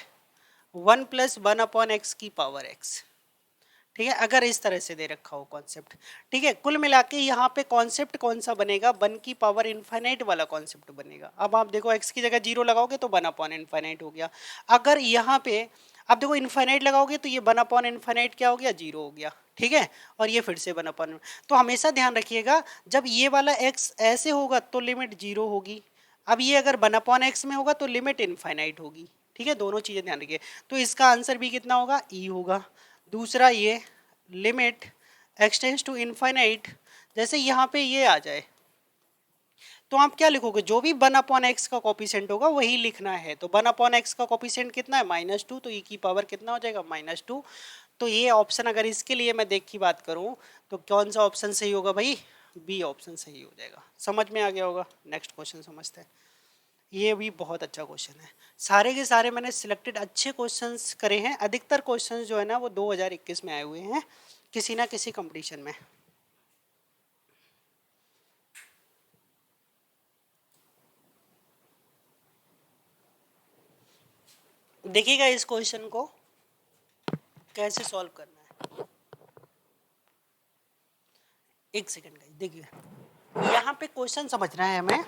1+1/x की पावर x, ठीक है, अगर इस तरह से दे रखा हो कॉन्सेप्ट, ठीक है। कुल मिला के यहाँ पे कॉन्सेप्ट कौन सा बनेगा, 1 की पावर इनफाइनाइट वाला कॉन्सेप्ट बनेगा। अब आप देखो x की जगह 0 लगाओगे तो 1/इनफाइनाइट हो गया। अगर यहाँ पे आप देखो इनफाइनाइट लगाओगे तो ये 1/इनफाइनाइट क्या हो गया, 0 हो गया, ठीक है, और ये फिर से 1/। तो हमेशा ध्यान रखिएगा जब ये वाला x ऐसे होगा तो लिमिट 0 होगी, अब ये अगर 1/x में होगा तो लिमिट इनफाइनाइट होगी, ठीक है, दोनों चीज़ें ध्यान रखिए। तो इसका आंसर भी कितना होगा, ई होगा। दूसरा ये लिमिट एक्सटेंड्स टू इनफाइनाइट, जैसे यहाँ पे ये आ जाए तो आप क्या लिखोगे, जो भी 1/x का कॉपिशेंट होगा वही लिखना है। तो 1/x का कॉपिशेंट कितना है -2, तो e की पावर कितना हो जाएगा -2। तो ये ऑप्शन अगर इसके लिए मैं देख की बात करूँ तो कौन सा ऑप्शन सही होगा भाई, बी ऑप्शन सही हो जाएगा। समझ में आ गया होगा। नेक्स्ट क्वेश्चन समझते हैं। ये भी बहुत अच्छा क्वेश्चन है, सारे के सारे मैंने सिलेक्टेड अच्छे क्वेश्चंस करे हैं। अधिकतर क्वेश्चंस जो है ना वो 2021 में आए हुए हैं किसी ना किसी कंपटीशन में। देखिएगा इस क्वेश्चन को कैसे सॉल्व करना है। एक सेकंड का देखिए, यहाँ पे क्वेश्चन समझना है हमें।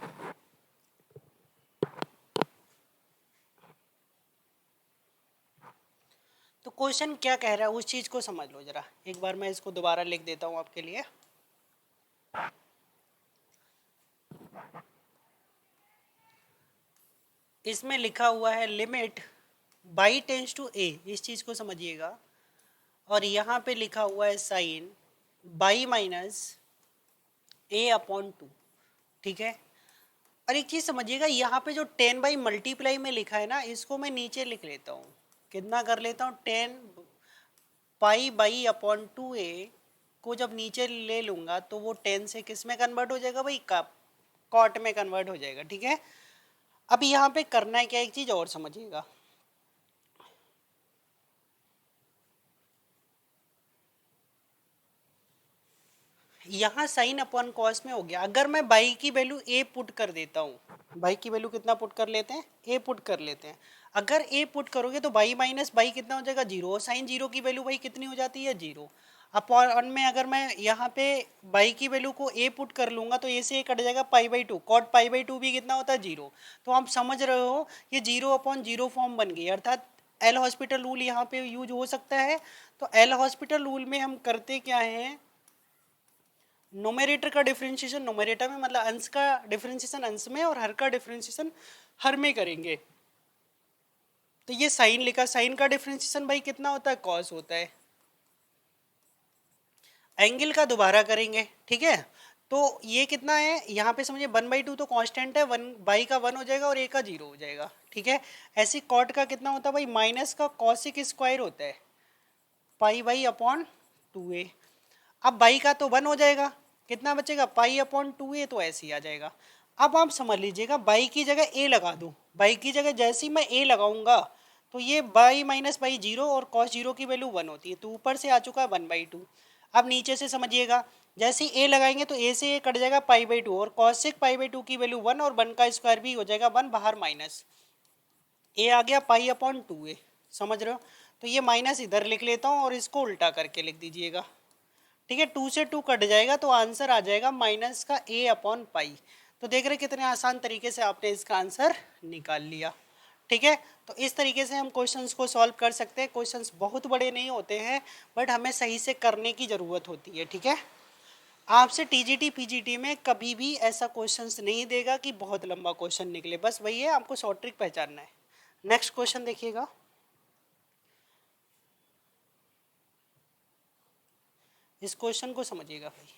तो क्वेश्चन क्या कह रहा है उस चीज को समझ लो जरा। एक बार मैं इसको दोबारा लिख देता हूँ आपके लिए। इसमें लिखा हुआ है लिमिट बाई टेंस टू ए, इस चीज को समझिएगा। और यहाँ पे लिखा हुआ है साइन बाई -a/2, ठीक है। और एक चीज समझिएगा, यहाँ पे जो 10/मल्टीप्लाई में लिखा है ना, इसको मैं नीचे लिख लेता हूँ। कितना कर लेता हूँ, 10π/2a को जब नीचे ले लूंगा तो वो 10 से किस में कन्वर्ट हो जाएगा भाई, कॉट में कन्वर्ट हो जाएगा, ठीक है। अब यहाँ पे करना है क्या, एक चीज और समझिएगा। यहाँ साइन अपॉन कॉस में हो गया। अगर मैं बाई की वैल्यू ए पुट कर देता हूँ, बाई की वैल्यू कितना पुट कर लेते हैं, ए पुट कर लेते हैं। अगर ए पुट करोगे तो बाई माइनस बाई कितना हो जाएगा, 0। और साइन 0 की वैल्यू भाई कितनी हो जाती है, 0। अपॉन में अगर मैं यहाँ पे बाई की वैल्यू को ए पुट कर लूंगा तो ए से ए कट जाएगा π/2, कॉट π/2 भी कितना होता है, 0। तो आप समझ रहे हो ये 0/0 फॉर्म बन गई, अर्थात एल हॉस्पिटल रूल यहाँ पे यूज हो सकता है। तो एल हॉस्पिटल रूल में हम करते क्या है, नोमेरेटर का डिफरेंशिएशन नोमेरेटर में, मतलब अंश का डिफरेंशिएशन अंश में और हर का डिफरेंशिएशन हर में करेंगे। तो ये साइन लिखा, साइन का डिफरेंशिएशन भाई कितना होता है, कॉस होता है। एंगल का दोबारा करेंगे, ठीक है। तो ये कितना है यहाँ पे समझिए, 1/2 तो कांस्टेंट है, 1 बाई का 1 हो जाएगा और ए का 0 हो जाएगा, ठीक है। ऐसे कॉट का कितना होता है भाई, माइनस का कॉसिक स्क्वायर होता है, π/2a। अब बाई का तो 1 हो जाएगा, कितना बचेगा, π/2a, तो ऐसे ही आ जाएगा। अब आप समझ लीजिएगा, बाई की जगह ए लगा दूं, बाई की जगह जैसे ही मैं ए लगाऊंगा तो ये बाई माइनस बाई 0 और कॉस 0 की वैल्यू 1 होती है, तो ऊपर से आ चुका है 1/2। अब नीचे से समझिएगा, जैसे ही ए लगाएंगे तो ए से ए कट जाएगा π/2 और कॉसिक π/2 की वैल्यू 1 और 1 का स्क्वायर भी हो जाएगा 1, बाहर माइनस, ए आ गया π/2a, समझ रहे हो। तो ये माइनस इधर लिख लेता हूँ और इसको उल्टा करके लिख दीजिएगा, ठीक है। 2 से 2 कट जाएगा तो आंसर आ जाएगा माइनस का a/π। तो देख रहे कितने आसान तरीके से आपने इसका आंसर निकाल लिया, ठीक है। तो इस तरीके से हम क्वेश्चंस को सॉल्व कर सकते हैं। क्वेश्चंस बहुत बड़े नहीं होते हैं, बट हमें सही से करने की ज़रूरत होती है। ठीक है, आपसे टीजीटी पीजीटी में कभी भी ऐसा क्वेश्चंस नहीं देगा कि बहुत लंबा क्वेश्चन निकले, बस वही है, आपको शॉर्ट ट्रिक पहचानना है। नेक्स्ट क्वेश्चन देखिएगा, इस क्वेश्चन को समझिएगा भाई।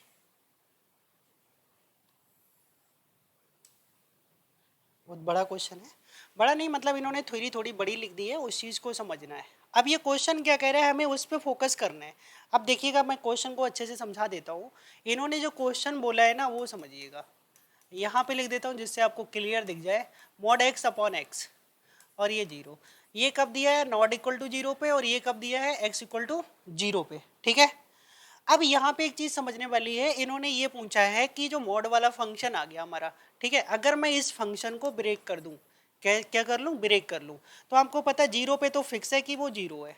बहुत बड़ा क्वेश्चन है, बड़ा नहीं मतलब इन्होंने थ्योरी थोड़ी बड़ी लिख दी है, उस चीज़ को समझना है। अब ये क्वेश्चन क्या कह रहा है, हमें उस पर फोकस करना है। अब देखिएगा, मैं क्वेश्चन को अच्छे से समझा देता हूँ। इन्होंने जो क्वेश्चन बोला है ना, वो समझिएगा। यहाँ पे लिख देता हूँ जिससे आपको क्लियर दिख जाए। मॉड एक्स अपॉन एक्स और ये जीरो, ये कब दिया है, नॉट इक्वल टू जीरो पे, और ये कब दिया है, एक्स इक्वल टू जीरो पे। ठीक है, अब यहाँ पे एक चीज समझने वाली है। इन्होंने ये पूछा है कि जो मॉड वाला फंक्शन आ गया हमारा, ठीक है, अगर मैं इस फंक्शन को ब्रेक कर दूं, क्या क्या कर लूं, ब्रेक कर लूं, तो आपको पता है जीरो पे तो फिक्स है कि वो जीरो है।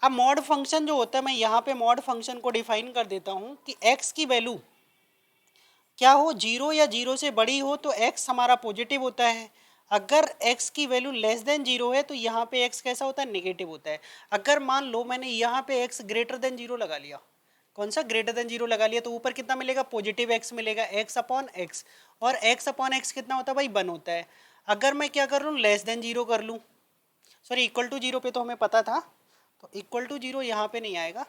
अब मॉड फंक्शन जो होता है, मैं यहाँ पे मॉड फंक्शन को डिफाइन कर देता हूँ कि एक्स की वैल्यू क्या हो, जीरो या जीरो से बड़ी हो तो एक्स हमारा पॉजिटिव होता है। अगर x की वैल्यू लेस देन जीरो है तो यहाँ पे x कैसा होता है, नेगेटिव होता है। अगर मान लो मैंने यहाँ पे x ग्रेटर देन जीरो लगा लिया, कौन सा, ग्रेटर देन जीरो लगा लिया, तो ऊपर कितना मिलेगा, पॉजिटिव x मिलेगा, x अपॉन एक्स, और x अपॉन एक्स कितना होता है भाई, 1 होता है। अगर मैं क्या कर लूँ, लेस देन जीरो कर लूँ, सॉरी इक्वल टू जीरो पे तो हमें पता था, तो इक्वल टू जीरो यहाँ पे नहीं आएगा,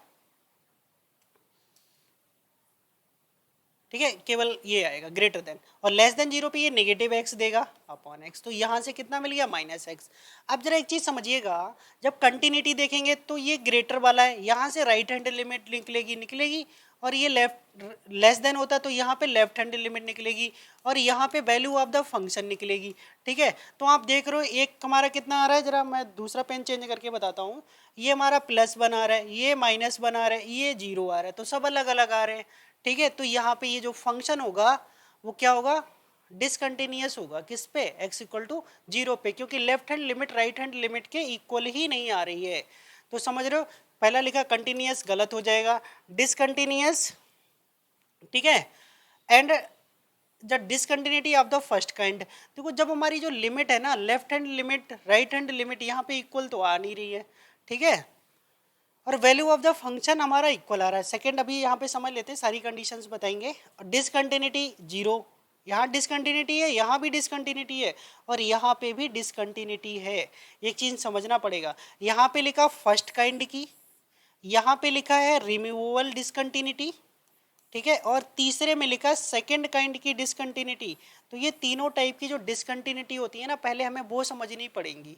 ठीक है, केवल ये आएगा ग्रेटर देन, और लेस देन जीरो पे ये नेगेटिव एक्स देगा अपॉन एक्स, तो यहाँ से कितना मिल गया, माइनस एक्स। अब जरा एक चीज समझिएगा, जब कंटिन्यूटी देखेंगे तो ये ग्रेटर वाला है, यहाँ से राइट हैंड लिमिट निकलेगी निकलेगी, और ये लेफ्ट लेस देन होता तो यहाँ पे लेफ्ट हैंड लिमिट निकलेगी, और यहाँ पे वैल्यू ऑफ द फंक्शन निकलेगी। ठीक है, तो आप देख रहे हो एक हमारा कितना आ रहा है, जरा मैं दूसरा पेन चेंज करके बताता हूँ। ये हमारा प्लस बना रहा है, ये माइनस बना रहा है, ये जीरो आ रहा है, तो सब अलग अलग आ रहे हैं। ठीक है, तो यहाँ पे ये जो फंक्शन होगा वो क्या होगा, डिसकंटिन्यूअस होगा, किस पे, x इक्वल टू जीरो पे, क्योंकि left hand limit right hand limit के इक्वल ही नहीं आ रही है। तो समझ रहे हो, पहला लिखा कंटिन्यूअस गलत हो जाएगा, डिसकंटिन्यूअस, ठीक है, and the discontinuity of the first kind. देखो जब हमारी जो लिमिट है ना, left hand limit right hand limit यहाँ पे इक्वल तो आ नहीं रही है, ठीक है, और वैल्यू ऑफ द फंक्शन हमारा इक्वल आ रहा है। सेकंड अभी यहाँ पे समझ लेते हैं, सारी कंडीशंस बताएंगे। डिसकंटिन्यूटी जीरो, यहाँ डिसकंटिन्यूटी है, यहाँ भी डिसकंटिन्यूटी है, और यहाँ पे भी डिसकंटिन्यूटी है। एक चीज समझना पड़ेगा, यहाँ पे लिखा फर्स्ट काइंड की, यहाँ पे लिखा है रिमूवेबल डिसकंटिन्यूटी, ठीक है, और तीसरे में लिखा सेकंड काइंड की डिसकंटिन्यूटी। तो ये तीनों टाइप की जो डिसकंटिन्यूटी होती है ना, पहले हमें वो समझनी पड़ेंगी।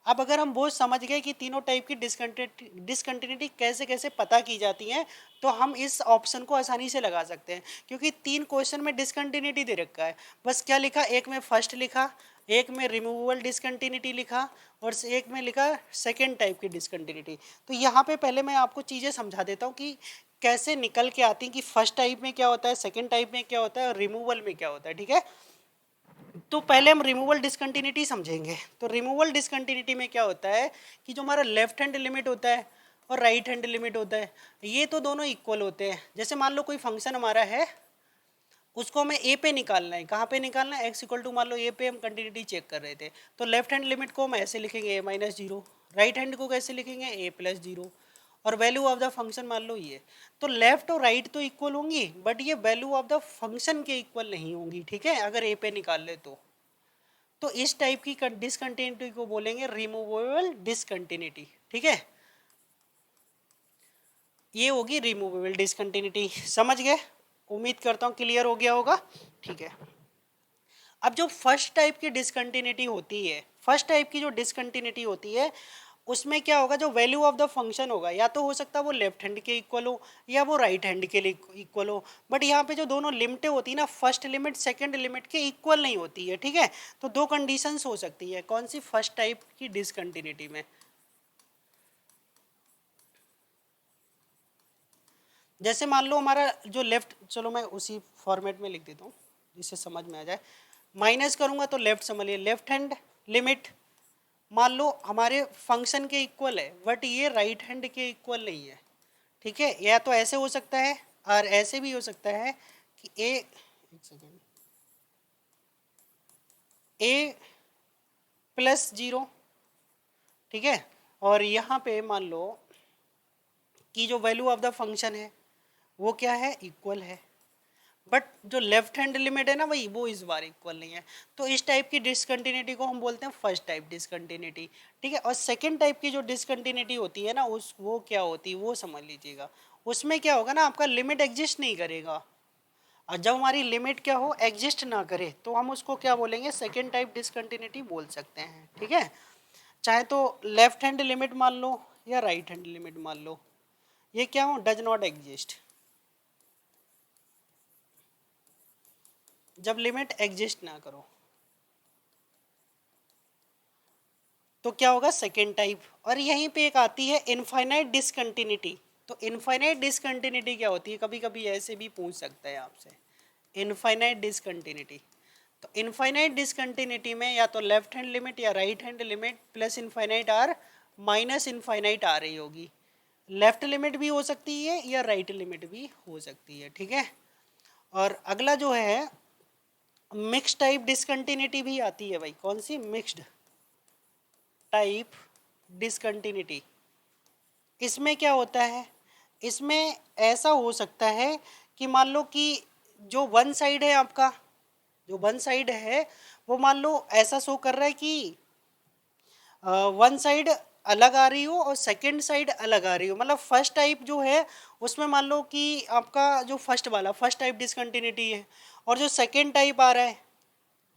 अब अगर हम वो समझ गए कि तीनों टाइप की डिसकंटिन्यूटी कैसे कैसे पता की जाती हैं, तो हम इस ऑप्शन को आसानी से लगा सकते हैं, क्योंकि 3 क्वेश्चन में डिसकंटिन्यूटी दे रखा है। बस क्या लिखा, एक में फर्स्ट लिखा, एक में रिमूवेबल डिसकंटिन्यूटी लिखा, और एक में लिखा सेकेंड टाइप की डिसकंटिन्यूटी। तो यहाँ पे पहले मैं आपको चीज़ें समझा देता हूँ कि कैसे निकल के आती हैं, कि फर्स्ट टाइप में क्या होता है, सेकेंड टाइप में क्या होता है, और रिमूवल में क्या होता है। ठीक है, तो पहले हम रिमूवल डिसकंटिन्यूटी समझेंगे। तो रिमूवल डिसकंटिन्यूटी में क्या होता है कि जो हमारा लेफ्ट हैंड लिमिट होता है और राइट हैंड लिमिट होता है, ये तो दोनों इक्वल होते हैं। जैसे मान लो कोई फंक्शन हमारा है, उसको हमें ए पे निकालना है, कहाँ पे निकालना है, एक्स इक्वल टू मान लो ए पे हम कंटिन्यूटी चेक कर रहे थे, तो लेफ्ट हैंड लिमिट को हम ऐसे लिखेंगे ए माइनस जीरो, राइट हैंड को कैसे लिखेंगे, ए प्लस जीरो, और वैल्यू ऑफ द फंक्शन मान लो ये। तो लेफ्ट और राइट तो इक्वल होंगी, बट ये वैल्यू ऑफ द फंक्शन के इक्वल नहीं होंगी। ठीक है, अगर ए पे निकाल ले तो इस टाइप की डिसकंटिन्यूटी को बोलेंगे रिमूवेबल डिसकंटिन्यूटी। ठीक है, ये होगी रिमूवेबल डिसकंटिन्यूटी। समझ गए, उम्मीद करता हूँ क्लियर हो गया होगा। ठीक है, अब जो फर्स्ट टाइप की डिसकंटिन्यूटी होती है, फर्स्ट टाइप की जो डिसकंटिन्यूटी होती है, उसमें क्या होगा, जो वैल्यू ऑफ द फंक्शन होगा, या तो हो सकता है वो लेफ्ट हैंड के इक्वल हो या वो राइट हैंड के लिए इक्वल हो, बट यहाँ पे जो दोनों लिमिटें होती है ना, फर्स्ट लिमिट सेकंड लिमिट के इक्वल नहीं होती है। ठीक है, तो दो कंडीशंस हो सकती है, कौन सी, फर्स्ट टाइप की डिसकंटिन्यूटी में। जैसे मान लो हमारा जो लेफ्ट, चलो मैं उसी फॉर्मेट में लिख देता हूँ जिससे समझ में आ जाए। माइनस करूँगा तो लेफ्ट समझिए, लेफ्ट हैंड लिमिट मान लो हमारे फंक्शन के इक्वल है, बट ये राइट हैंड के इक्वल नहीं है। ठीक है, या तो ऐसे हो सकता है और ऐसे भी हो सकता है कि एक सेकेंड, ए प्लस 0, ठीक है। और यहाँ पे मान लो कि जो वैल्यू ऑफ द फंक्शन है वो क्या है, इक्वल है, बट जो लेफ्ट हैंड लिमिट है ना भाई वो इस बार इक्वल नहीं है। तो इस टाइप की डिसकंटिन्यूटी को हम बोलते हैं फर्स्ट टाइप डिसकंटिन्यूटी, ठीक है। और सेकंड टाइप की जो डिसकंटिन्यूटी होती है ना उस वो क्या होती है वो समझ लीजिएगा। उसमें क्या होगा ना, आपका लिमिट एग्जिस्ट नहीं करेगा, और जब हमारी लिमिट क्या हो, एग्जिस्ट ना करे, तो हम उसको क्या बोलेंगे, सेकेंड टाइप डिसकंटिन्यूटी बोल सकते हैं, ठीक है। चाहे तो लेफ्ट हैंड लिमिट मान लो या राइट हैंड लिमिट मान लो, ये क्या हो, डज नॉट एग्जिस्ट। जब लिमिट एग्जिस्ट ना करो तो क्या होगा, सेकेंड टाइप। और यहीं पे एक आती है इनफाइनाइट डिसकंटिन्यूटी। तो इनफाइनाइट डिसकंटिन्यूटी क्या होती है, कभी कभी ऐसे भी पूछ सकता है आपसे, इनफाइनाइट डिसकंटिन्यूटी। तो इनफाइनाइट डिसकंटिन्यूटी में या तो लेफ्ट हैंड लिमिट या right hand limit plus infinite or minus infinite आ रही होगी। लेफ्ट लिमिट भी हो सकती है या राइट लिमिट भी हो सकती है, ठीक है। और अगला जो है मिक्स टाइप डिसकंटिन्यूटी भी आती है भाई, कौन सी, मिक्स्ड टाइप डिसकंटिन्यूटी। इसमें क्या होता है, इसमें ऐसा हो सकता है कि मान लो कि जो वन साइड है आपका, जो वन साइड है वो मान लो ऐसा शो कर रहा है कि वन साइड अलग आ रही हो और सेकंड साइड अलग आ रही हो। मतलब फर्स्ट टाइप जो है उसमें मान लो कि आपका जो फर्स्ट वाला फर्स्ट टाइप डिसकंटिन्यूटी है, और जो सेकंड टाइप आ रहा है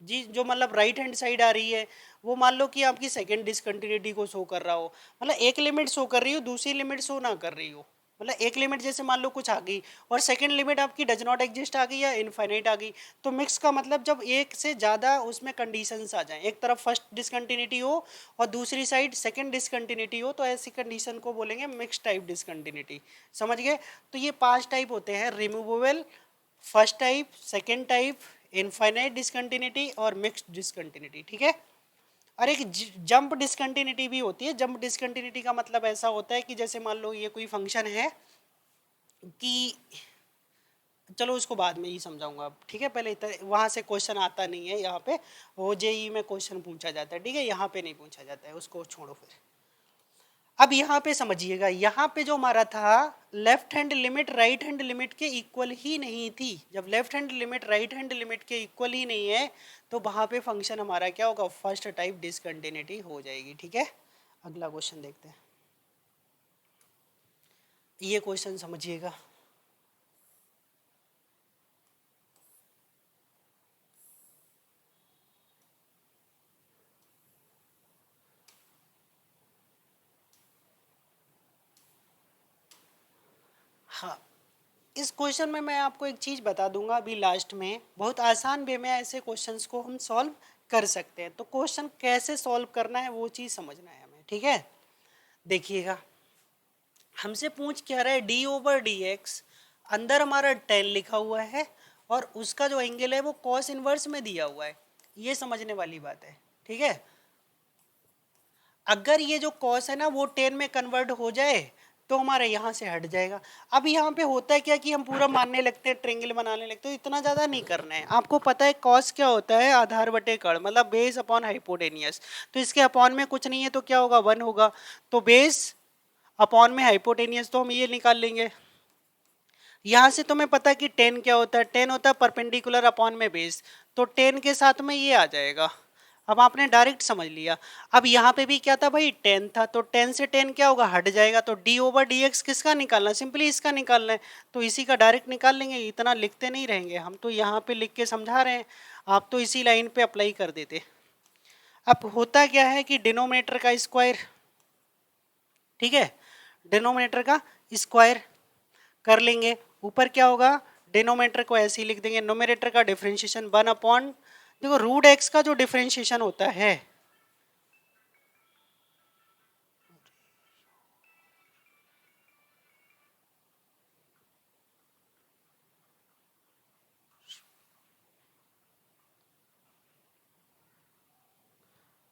जी, जो मतलब राइट हैंड साइड आ रही है वो मान लो कि आपकी सेकंड डिसकंटिन्यूटी को शो कर रहा हो। मतलब एक लिमिट शो कर रही हो, दूसरी लिमिट शो ना कर रही हो। मतलब एक लिमिट जैसे मान लो कुछ आ गई और सेकंड लिमिट आपकी डज नॉट एग्जिस्ट आ गई या इनफाइनाइट आ गई। तो मिक्स का मतलब जब एक से ज़्यादा उसमें कंडीशंस आ जाएं, एक तरफ फर्स्ट डिसकंटिन्यूटी हो और दूसरी साइड सेकंड डिसकंटिन्यूटी हो, तो ऐसी कंडीशन को बोलेंगे मिक्स टाइप डिसकंटिन्यूटी। समझ गए। तो ये 5 टाइप होते हैं, removable, first type, second type, infinite discontinuity और मिक्स्ड डिसकंटिन्यूटी, ठीक है। और एक जंप डिसकंटिन्यूटी भी होती है। जंप डिसकंटिन्यूटी का मतलब ऐसा होता है कि जैसे मान लो ये कोई फंक्शन है कि, चलो उसको बाद में ही समझाऊंगा अब, ठीक है। पहले वहाँ से क्वेश्चन आता नहीं है, यहाँ पे ओजेई में क्वेश्चन पूछा जाता है, ठीक है, यहाँ पे नहीं पूछा जाता है, उसको छोड़ो फिर। अब यहाँ पे समझिएगा, यहाँ पे जो हमारा था left hand limit right hand limit के इक्वल ही नहीं थी। जब left hand limit right hand limit के इक्वल ही नहीं है तो वहाँ पे फंक्शन हमारा क्या होगा, फर्स्ट टाइप डिसकंटिन्यूटी हो जाएगी, ठीक है। अगला क्वेश्चन देखते हैं, ये क्वेश्चन समझिएगा। हाँ, इस क्वेश्चन में मैं आपको एक चीज़ बता दूंगा अभी लास्ट में, बहुत आसान वे में ऐसे क्वेश्चंस को हम सॉल्व कर सकते हैं। तो क्वेश्चन कैसे सॉल्व करना है वो चीज़ समझना है हमें, ठीक है। देखिएगा, हमसे पूछ क्या रहा है, डी ओवर डी एक्स, अंदर हमारा 10 लिखा हुआ है और उसका जो एंगल है वो कॉस इनवर्स में दिया हुआ है। ये समझने वाली बात है, ठीक है। अगर ये जो कॉस है ना वो 10 में कन्वर्ट हो जाए तो हमारे यहाँ से हट जाएगा। अब यहाँ पे होता है क्या कि हम पूरा मानने लगते हैं, ट्रेंगल बनाने लगते हैं, तो इतना ज़्यादा नहीं करना है। आपको पता है कॉस क्या होता है, आधार बटे कर्ण, मतलब बेस अपॉन हाइपोटेनियस। तो इसके अपॉन में कुछ नहीं है तो क्या होगा, 1 होगा। तो बेस अपॉन में हाइपोटेनियस, तो हम ये निकाल लेंगे। यहाँ से तुम्हें पता है कि 10 क्या होता है, 10 होता है परपेंडिकुलर अपॉन में बेस, तो 10 के साथ में ये आ जाएगा। अब आपने डायरेक्ट समझ लिया। अब यहाँ पे भी क्या था भाई, 10 था, तो 10 से 10 क्या होगा, हट जाएगा। तो डी ओवर डी एक्स किसका निकालना है, सिंपली इसका निकालना है, तो इसी का डायरेक्ट निकाल लेंगे। इतना लिखते नहीं रहेंगे हम, तो यहाँ पे लिख के समझा रहे हैं, आप तो इसी लाइन पे अप्लाई कर देते। अब होता क्या है कि डिनोमिनेटर का स्क्वायर, ठीक है, डिनोमिनेटर का स्क्वायर कर लेंगे। ऊपर क्या होगा, डिनोमिनेटर को ऐसे ही लिख देंगे, नोमिनेटर का डिफरेंशिएशन 1 अपॉन, देखो रूट एक्स का जो डिफरेंशिएशन होता है,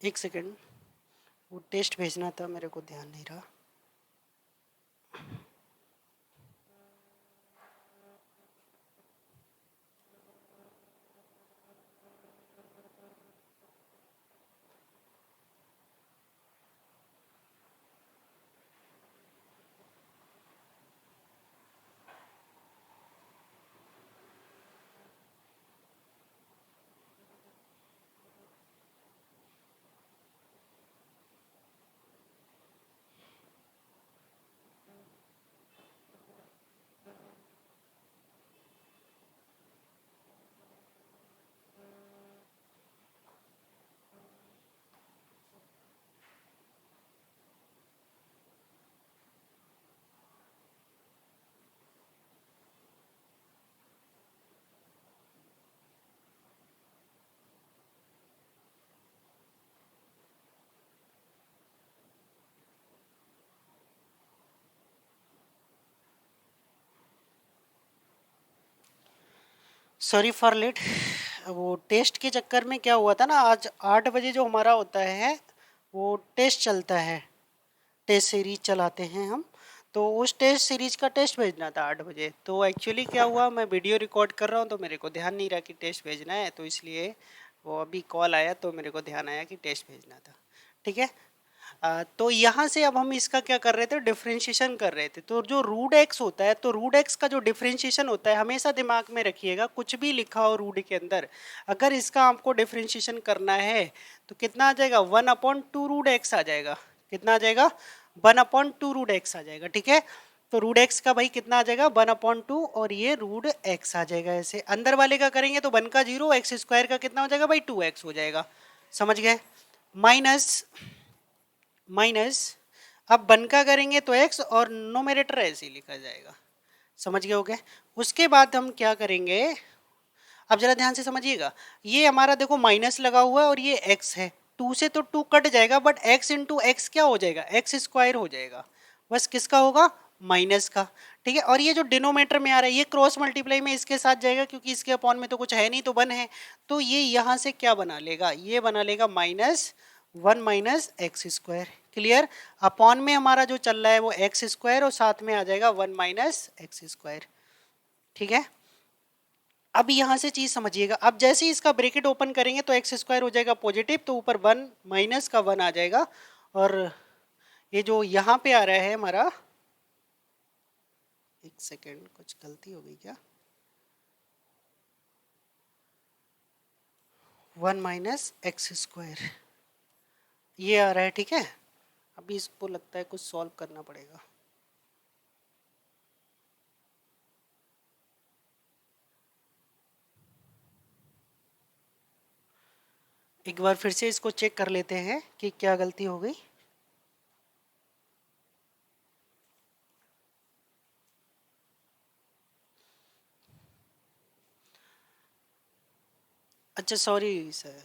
एक सेकेंड, वो टेस्ट भेजना था मेरे को ध्यान नहीं रहा। Sorry for late. वो टेस्ट के चक्कर में क्या हुआ था ना, आज 8 बजे जो हमारा होता है वो टेस्ट चलता है, टेस्ट सीरीज चलाते हैं हम। तो उस टेस्ट सीरीज का टेस्ट भेजना था 8 बजे। तो एक्चुअली क्या हुआ, मैं वीडियो रिकॉर्ड कर रहा हूँ तो मेरे को ध्यान नहीं रहा कि टेस्ट भेजना है, तो इसलिए वो अभी कॉल आया तो मेरे को ध्यान आया कि टेस्ट भेजना था। ठीक है। तो यहाँ से अब हम इसका क्या कर रहे थे, डिफरेंशिएशन कर रहे थे। तो जो रूट एक्स होता है, तो रूट एक्स का जो डिफरेंशिएशन होता है, हमेशा दिमाग में रखिएगा, कुछ भी लिखा हो रूट के अंदर, अगर इसका आपको डिफरेंशिएशन करना है तो कितना आ जाएगा, 1/2 रूट एक्स आ जाएगा। कितना आ जाएगा, 1/2 रूट एक्स आ जाएगा। ठीक है। तो रूट एक्स का भाई कितना आ जाएगा, 1/2, और ये रूट एक्स आ जाएगा। ऐसे अंदर वाले का करेंगे तो 1 का 0, एक्स स्क्वायर का कितना हो जाएगा भाई, 2x हो जाएगा। समझ गए। माइनस माइनस, अब वन का करेंगे तो x, और नोमेरेटर ऐसे ही लिखा जाएगा। समझ गए हो गए। उसके बाद हम क्या करेंगे, अब जरा ध्यान से समझिएगा, ये हमारा देखो माइनस लगा हुआ है और ये x है, 2 से तो 2 कट जाएगा, बट x इंटू एक्स क्या हो जाएगा, एक्स स्क्वायर हो जाएगा। बस किसका होगा, माइनस का। ठीक है। और ये जो डिनोमीटर में आ रहा है ये क्रॉस मल्टीप्लाई में इसके साथ जाएगा, क्योंकि इसके अपॉन में तो कुछ है नहीं, तो 1 है। तो ये यहाँ से क्या बना लेगा, ये बना लेगा -1 minus x square. Clear. Upon में हमारा जो चल रहा है वो एक्स स्क्वायर, और साथ में आ जाएगा 1 माइनस एक्स स्क्वायर। ठीक है। अब यहाँ से चीज समझिएगा, अब जैसे ही इसका ब्रैकेट ओपन करेंगे तो एक्स स्क्वायर हो जाएगा पॉजिटिव, तो ऊपर 1 माइनस का 1 आ जाएगा। और ये जो यहाँ पे आ रहा है हमारा, एक सेकेंड कुछ गलती हो गई क्या, 1 माइनस एक्स स्क्वायर ये आ रहा है। ठीक है। अभी इसको लगता है कुछ सॉल्व करना पड़ेगा। एक बार फिर से इसको चेक कर लेते हैं कि क्या गलती हो गई। अच्छा सॉरी सर,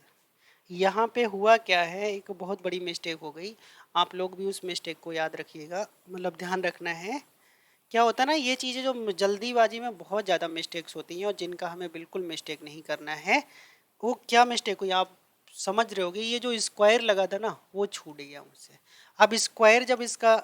यहाँ पे हुआ क्या है, एक बहुत बड़ी मिस्टेक हो गई। आप लोग भी उस मिस्टेक को याद रखिएगा, मतलब ध्यान रखना है। क्या होता है ना, ये चीज़ें जो जल्दीबाजी में बहुत ज़्यादा मिस्टेक्स होती हैं और जिनका हमें बिल्कुल मिस्टेक नहीं करना है। वो क्या मिस्टेक हुई आप समझ रहे होगे, ये जो स्क्वायर लगा था ना वो छूट गया मुझसे। अब स्क्वायर जब इसका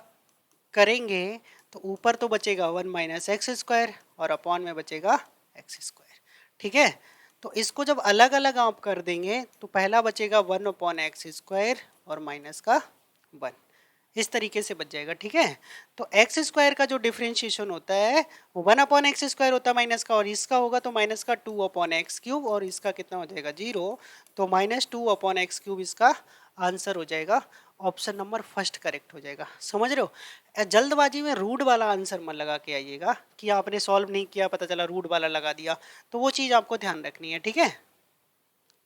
करेंगे तो ऊपर तो बचेगा 1 माइनस एक्स स्क्वायर, और अपॉन में बचेगा एक्स स्क्वायर। ठीक है। तो इसको जब अलग अलग आप कर देंगे तो पहला बचेगा 1/x² और माइनस का 1, इस तरीके से बच जाएगा। ठीक है। तो एक्स स्क्वायर का जो डिफरेंशिएशन होता है वो 1/x² होता है माइनस का, और इसका होगा तो माइनस का 2/x³, और इसका कितना हो जाएगा 0, तो -2/x³ इसका आंसर हो जाएगा। ऑप्शन नंबर फर्स्ट करेक्ट हो जाएगा। समझ रहे हो, जल्दबाजी में रूट वाला आंसर मत लगा के आइएगा कि आपने सॉल्व नहीं किया, पता चला रूट वाला लगा दिया, तो वो चीज़ आपको ध्यान रखनी है। ठीक है।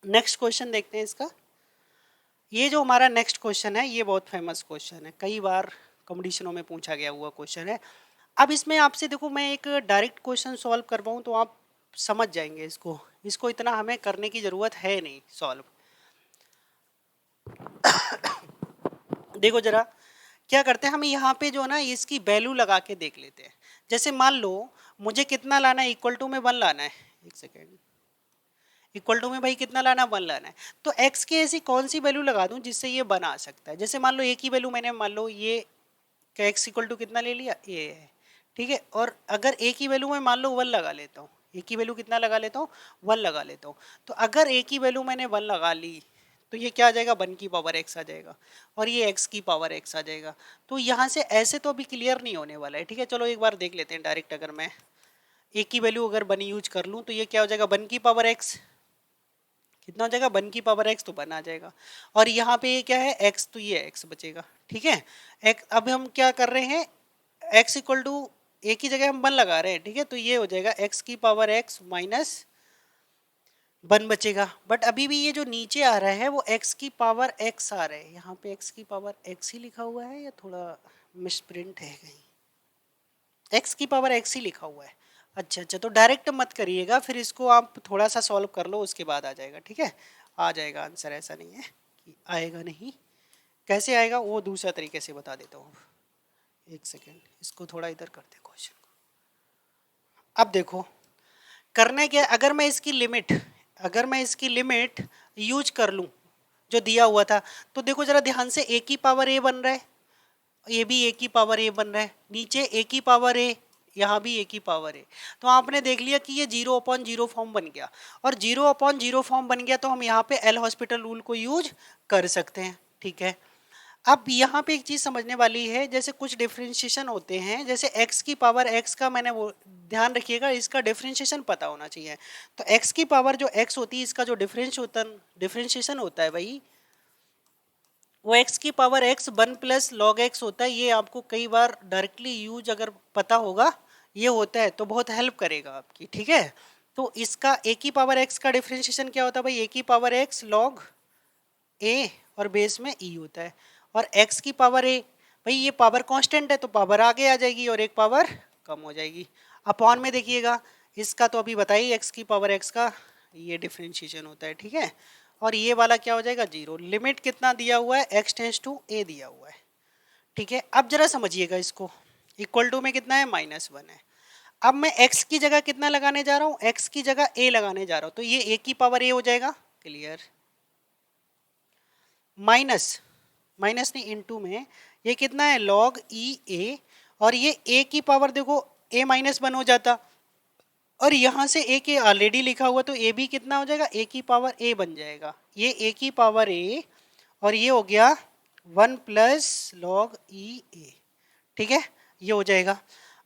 नेक्स्ट क्वेश्चन देखते हैं इसका। ये जो हमारा नेक्स्ट क्वेश्चन है ये बहुत फेमस क्वेश्चन है, कई बार कंपटीशनों में पूछा गया हुआ क्वेश्चन है। अब इसमें आपसे देखो, मैं एक डायरेक्ट क्वेश्चन सॉल्व करवाऊँ तो आप समझ जाएंगे इसको, इसको इतना हमें करने की ज़रूरत है नहीं सॉल्व। देखो जरा क्या करते हैं हम, यहाँ पे जो है ना इसकी वैल्यू लगा के देख लेते हैं। जैसे मान लो मुझे कितना लाना है, इक्वल टू में 1 लाना है, एक सेकेंड, इक्वल टू में भाई कितना लाना, 1 लाना है। तो x की ऐसी कौन सी वैल्यू लगा दूं जिससे ये बना सकता है। जैसे मान लो एक ही वैल्यू मैंने, मान लो ये का x इक्वल टू कितना ले लिया, ये है। ठीक है। और अगर एक ही वैल्यू में मान लो 1 लगा लेता हूँ, एक ही वैल्यू कितना लगा लेता हूँ, 1 लगा लेता हूँ। तो अगर एक ही वैल्यू मैंने 1 लगा ली तो ये क्या आ जाएगा, 1 की पावर x आ जाएगा, और ये x की पावर x आ जाएगा। तो यहाँ से ऐसे तो अभी क्लियर नहीं होने वाला है। ठीक है। चलो एक बार देख लेते हैं डायरेक्ट, अगर मैं एक ही वैल्यू अगर 1 यूज कर लूँ तो ये क्या हो जाएगा, 1 की पावर x कितना हो जाएगा, 1 की पावर x तो 1 आ जाएगा। और यहाँ पे ये क्या है x, तो ये x बचेगा। ठीक है। x अब हम क्या कर रहे हैं, x इक्वल टू एक ही जगह हम 1 लगा रहे हैं। ठीक है। तो ये हो जाएगा x की पावर x माइनस 1 बचेगा। बट अभी भी ये जो नीचे आ रहा है वो x की पावर x आ रहा है, यहाँ पे x की पावर x ही लिखा हुआ है या थोड़ा मिसप्रिंट है कहीं, x की पावर x ही लिखा हुआ है। अच्छा अच्छा, तो डायरेक्ट मत करिएगा, फिर इसको आप थोड़ा सा सॉल्व कर लो उसके बाद आ जाएगा। ठीक है। आ जाएगा आंसर, ऐसा नहीं है कि आएगा नहीं। कैसे आएगा वो दूसरा तरीके से बता देता हूँ। एक सेकेंड, इसको थोड़ा इधर करते क्वेश्चन को। अब देखो करना क्या है, अगर मैं इसकी लिमिट यूज कर लूँ जो दिया हुआ था, तो देखो जरा ध्यान से, ए की पावर ए बन रहा है, ये भी ए की पावर ए बन रहा है, नीचे ए की पावर ए, यहाँ भी ए की पावर ए। तो आपने देख लिया कि ये 0/0 फॉर्म बन गया, और 0/0 फॉर्म बन गया तो हम यहाँ पे एल हॉस्पिटल रूल को यूज कर सकते हैं, ठीक है। अब यहाँ पे एक चीज समझने वाली है, जैसे कुछ डिफरेंशिएशन होते हैं, जैसे x की पावर x का, मैंने वो ध्यान रखिएगा, इसका डिफरेंशिएशन पता होना चाहिए। तो x की पावर जो x होती है, इसका जो डिफरेंशिएशन होता है भाई, वो x की पावर x 1 + log x होता है। ये आपको कई बार डायरेक्टली यूज अगर पता होगा ये होता है तो बहुत हेल्प करेगा आपकी, ठीक है। तो इसका a की पावर x का डिफरेंशिएशन क्या होता है भाई, a की पावर x log a और बेस में e होता है, और x की पावर a, भाई ये पावर कांस्टेंट है तो पावर आगे आ जाएगी और एक पावर कम हो जाएगी। अपॉन में देखिएगा, इसका तो अभी बताइए, x की पावर x का ये डिफरेंशिएशन होता है, ठीक है। और ये वाला क्या हो जाएगा, 0। लिमिट कितना दिया हुआ है, x टेंस टू a दिया हुआ है, ठीक है। अब जरा समझिएगा इसको, इक्वल टू में कितना है, -1 है। अब मैं x की जगह कितना लगाने जा रहा हूँ, x की जगह a लगाने जा रहा हूँ, तो ये a की पावर a हो जाएगा, क्लियर। माइनस नहीं, इनटू में ये कितना है, log e a, और ये a की पावर देखो a-1 हो जाता, और यहाँ से a के ऑलरेडी लिखा हुआ, तो a भी कितना हो जाएगा, a की पावर a बन जाएगा, ये a की पावर a, और ये हो गया 1 + log e a, ठीक है, ये हो जाएगा।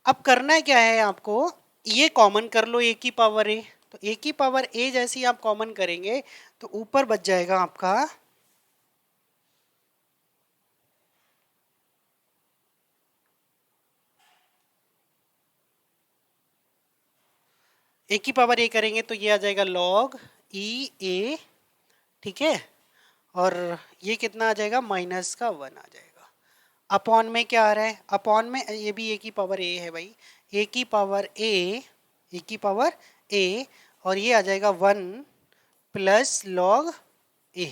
अब करना है क्या है आपको, ये कॉमन कर लो a की पावर a, तो a की पावर a जैसे ही आप कॉमन करेंगे तो ऊपर बच जाएगा आपका a की पावर a करेंगे तो ये आ जाएगा log e a, ठीक है, और ये कितना आ जाएगा, -1 आ जाएगा। अपॉन में क्या आ रहा है, अपॉन में ये भी a की पावर a है भाई, a की पावर a, और ये आ जाएगा 1 + log a,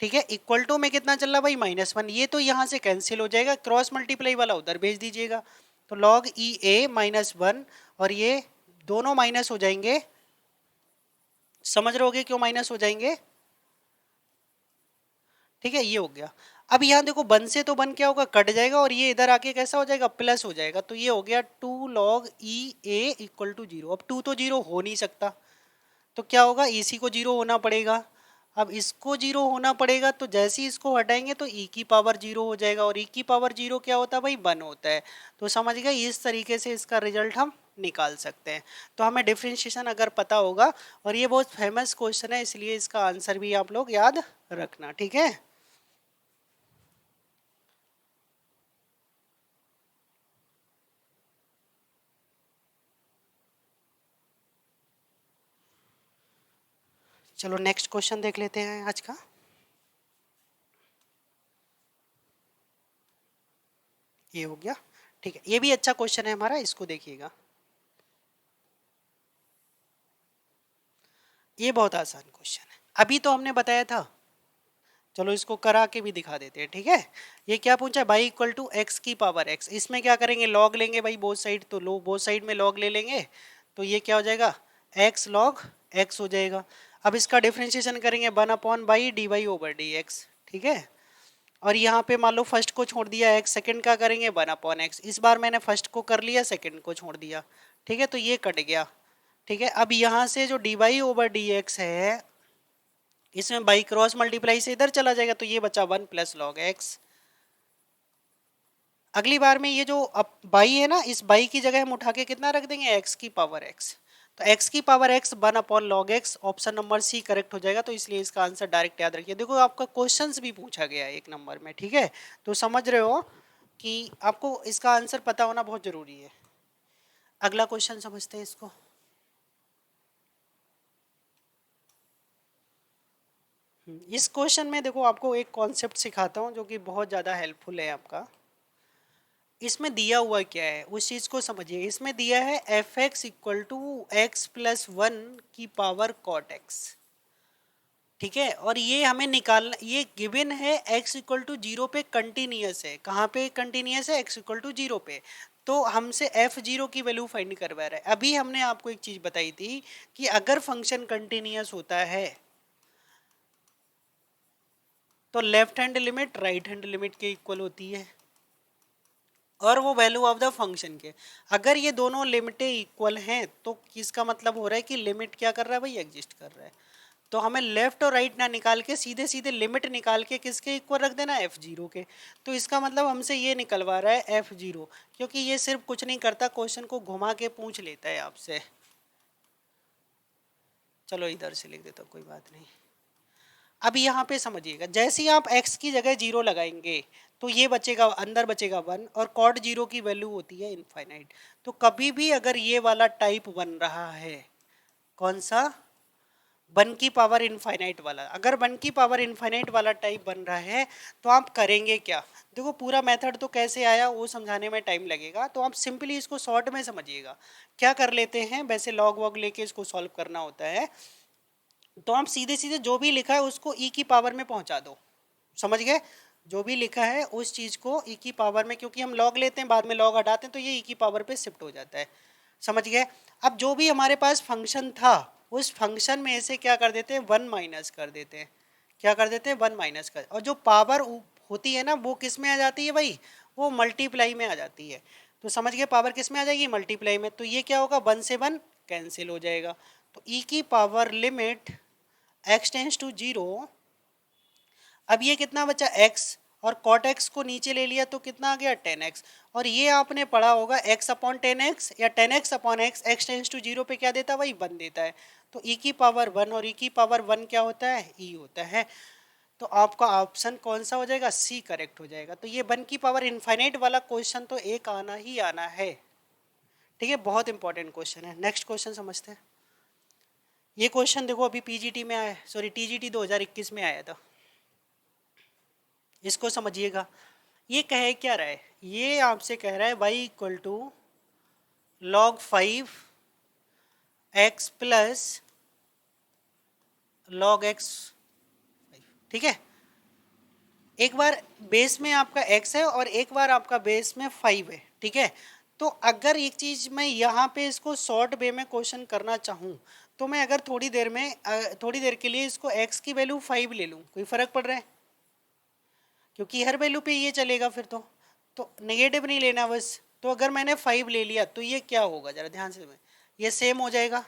ठीक है। इक्वल टू में कितना चल रहा भाई, -1, ये तो यहाँ से कैंसिल हो जाएगा, क्रॉस मल्टीप्लाई वाला उधर भेज दीजिएगा, तो log e a -1, और ये दोनों माइनस हो जाएंगे, समझ रहे होगे क्यों माइनस हो जाएंगे, ठीक है, ये हो गया। अब यहाँ देखो, 1 से तो 1 क्या होगा, कट जाएगा, और ये इधर आके कैसा हो जाएगा, प्लस हो जाएगा, तो ये हो गया 2 log e a = 0। अब 2 तो 0 हो नहीं सकता, तो क्या होगा, इसी को 0 होना पड़ेगा। अब इसको 0 होना पड़ेगा, तो जैसे ही इसको हटाएंगे तो e की पावर 0 हो जाएगा, और e की पावर 0 क्या होता है भाई, 1 होता है। तो समझ गए, इस तरीके से इसका रिजल्ट हम निकाल सकते हैं। तो हमें डिफरेंशिएशन अगर पता होगा, और ये बहुत फेमस क्वेश्चन है, इसलिए इसका आंसर भी आप लोग याद रखना, ठीक है। चलो नेक्स्ट क्वेश्चन देख लेते हैं आज का। ये हो गया, ठीक है, ये भी अच्छा क्वेश्चन है हमारा, इसको देखिएगा, ये बहुत आसान क्वेश्चन है, अभी तो हमने बताया था। चलो इसको करा के भी दिखा देते हैं, ठीक है। ये क्या पूछा, y = x की पावर x, इसमें क्या करेंगे, log लेंगे भाई बोथ साइड, तो लो बोथ साइड में log ले लेंगे, तो ये क्या हो जाएगा, x log x हो जाएगा। अब इसका डिफरेंशिएशन करेंगे 1/dy/dx, ठीक है। और यहाँ पे मान लो फर्स्ट को छोड़ दिया x, सेकंड का करेंगे 1/x, इस बार मैंने फर्स्ट को कर लिया, सेकंड को छोड़ दिया, ठीक है, तो ये कट गया, ठीक है। अब यहाँ से जो dy/dx है, इसमें बाई क्रॉस मल्टीप्लाई से इधर चला जाएगा, तो ये बचा 1 + log x। अगली बार में ये जो अब बाई है ना, इस बाई की जगह हम उठा के कितना रख देंगे, x की पावर x, तो x की power x 1/log x, option number C correct हो जाएगा। तो इसलिए इसका आंसर डायरेक्ट याद रखिए, देखो आपका क्वेश्चंस भी पूछा गया है 1 नंबर में, ठीक है। तो समझ रहे हो कि आपको इसका आंसर पता होना बहुत जरूरी है। अगला क्वेश्चन समझते हैं इसको। इस क्वेश्चन में देखो आपको एक कॉन्सेप्ट सिखाता हूँ जो कि बहुत ज़्यादा हेल्पफुल है आपका। इसमें दिया हुआ क्या है उस चीज़ को समझिए। इसमें दिया है f(x) = x + 1 की पावर cot x, ठीक है। और ये हमें निकालना, ये गिवन है x = 0 पे कंटिन्यूस है। कहाँ पे कंटिन्यूस है, x = 0 पे। तो हमसे एफ जीरो की वैल्यू फाइंड करवा रहा है। अभी हमने आपको एक चीज बताई थी कि अगर फंक्शन कंटिन्यूअस होता है तो left hand limit right hand limit के इक्वल होती है, और वो वैल्यू ऑफ द फंक्शन के। अगर ये दोनों लिमिटें इक्वल हैं तो किसका मतलब हो रहा है कि लिमिट क्या कर रहा है भाई, एग्जिस्ट कर रहा है। तो हमें लेफ्ट और राइट ना निकाल के सीधे सीधे लिमिट निकाल के किसके इक्वल रख देना, एफ जीरो के। तो इसका मतलब हमसे ये निकलवा रहा है एफ जीरो, क्योंकि ये सिर्फ कुछ नहीं करता, क्वेश्चन को घुमा के पूछ लेता है आपसे। चलो इधर से लिख देता हूँ, कोई बात नहीं। अब यहाँ पे समझिएगा, जैसे ही आप x की जगह जीरो लगाएंगे तो ये बचेगा, अंदर बचेगा वन, और कॉट जीरो की वैल्यू होती है इनफाइनाइट। तो कभी भी अगर ये वाला टाइप बन रहा है, कौन सा, वन की पावर इनफाइनाइट वाला, अगर वन की पावर इनफाइनाइट वाला टाइप बन रहा है तो आप करेंगे क्या। देखो पूरा मेथड तो कैसे आया वो समझाने में टाइम लगेगा, तो आप सिंपली इसको शॉर्ट में समझिएगा। क्या कर लेते हैं, वैसे लॉग वॉग लेके इसको सॉल्व करना होता है, तो आप सीधे सीधे जो भी लिखा है उसको ई की पावर में पहुंचा दो। समझ गए, जो भी लिखा है उस चीज को ई की पावर में, क्योंकि हम लॉग लेते हैं बाद में लॉग हटाते हैं तो ये ई की पावर पे शिफ्ट हो जाता है। समझ गए। अब जो भी हमारे पास फंक्शन था उस फंक्शन में से क्या कर देते हैं, वन माइनस कर देते हैं। क्या कर देते हैं, वन माइनस कर, और जो पावर होती है ना वो किस में आ जाती है भाई, वो मल्टीप्लाई में आ जाती है। तो समझ गए, पावर किस में आ जाएगी, मल्टीप्लाई में। तो ये क्या होगा, वन से वन कैंसिल हो जाएगा। तो ई की power limit x tends to zero. अब ये कितना बचा x, और cot x को नीचे ले लिया तो कितना आ गया, 10x। और ये आपने पढ़ा होगा x अपॉन 10x या 10x upon x tends to zero पे क्या देता है भाई, 1 देता है। तो e की पावर 1 और e की पावर 1 क्या होता है, e होता है। तो आपका ऑप्शन कौन सा हो जाएगा, सी करेक्ट हो जाएगा। तो ये 1 की पावर इनफाइनाइट वाला क्वेश्चन तो एक आना ही आना है। ठीक है, बहुत इंपॉर्टेंट क्वेश्चन है। नेक्स्ट क्वेश्चन समझते हैं। ये क्वेश्चन देखो अभी पीजीटी में आया, सॉरी टीजीटी 2021 में आया था। इसको समझिएगा, ये कहे क्या रहा है, ये आपसे कह रहा है y equal to log 5x plus log x। ठीक है, एक बार बेस में आपका x है और एक बार आपका बेस में 5 है। ठीक है, तो अगर एक चीज मैं यहाँ पे इसको शॉर्ट वे में क्वेश्चन करना चाहूँ तो मैं अगर थोड़ी देर के लिए इसको x की वैल्यू 5 ले लूँ, कोई फर्क पड़ रहा है, क्योंकि हर वैल्यू पे ये चलेगा फिर तो नेगेटिव नहीं लेना बस। तो अगर मैंने 5 ले लिया तो ये क्या होगा, जरा ध्यान से, मैं ये सेम हो जाएगा,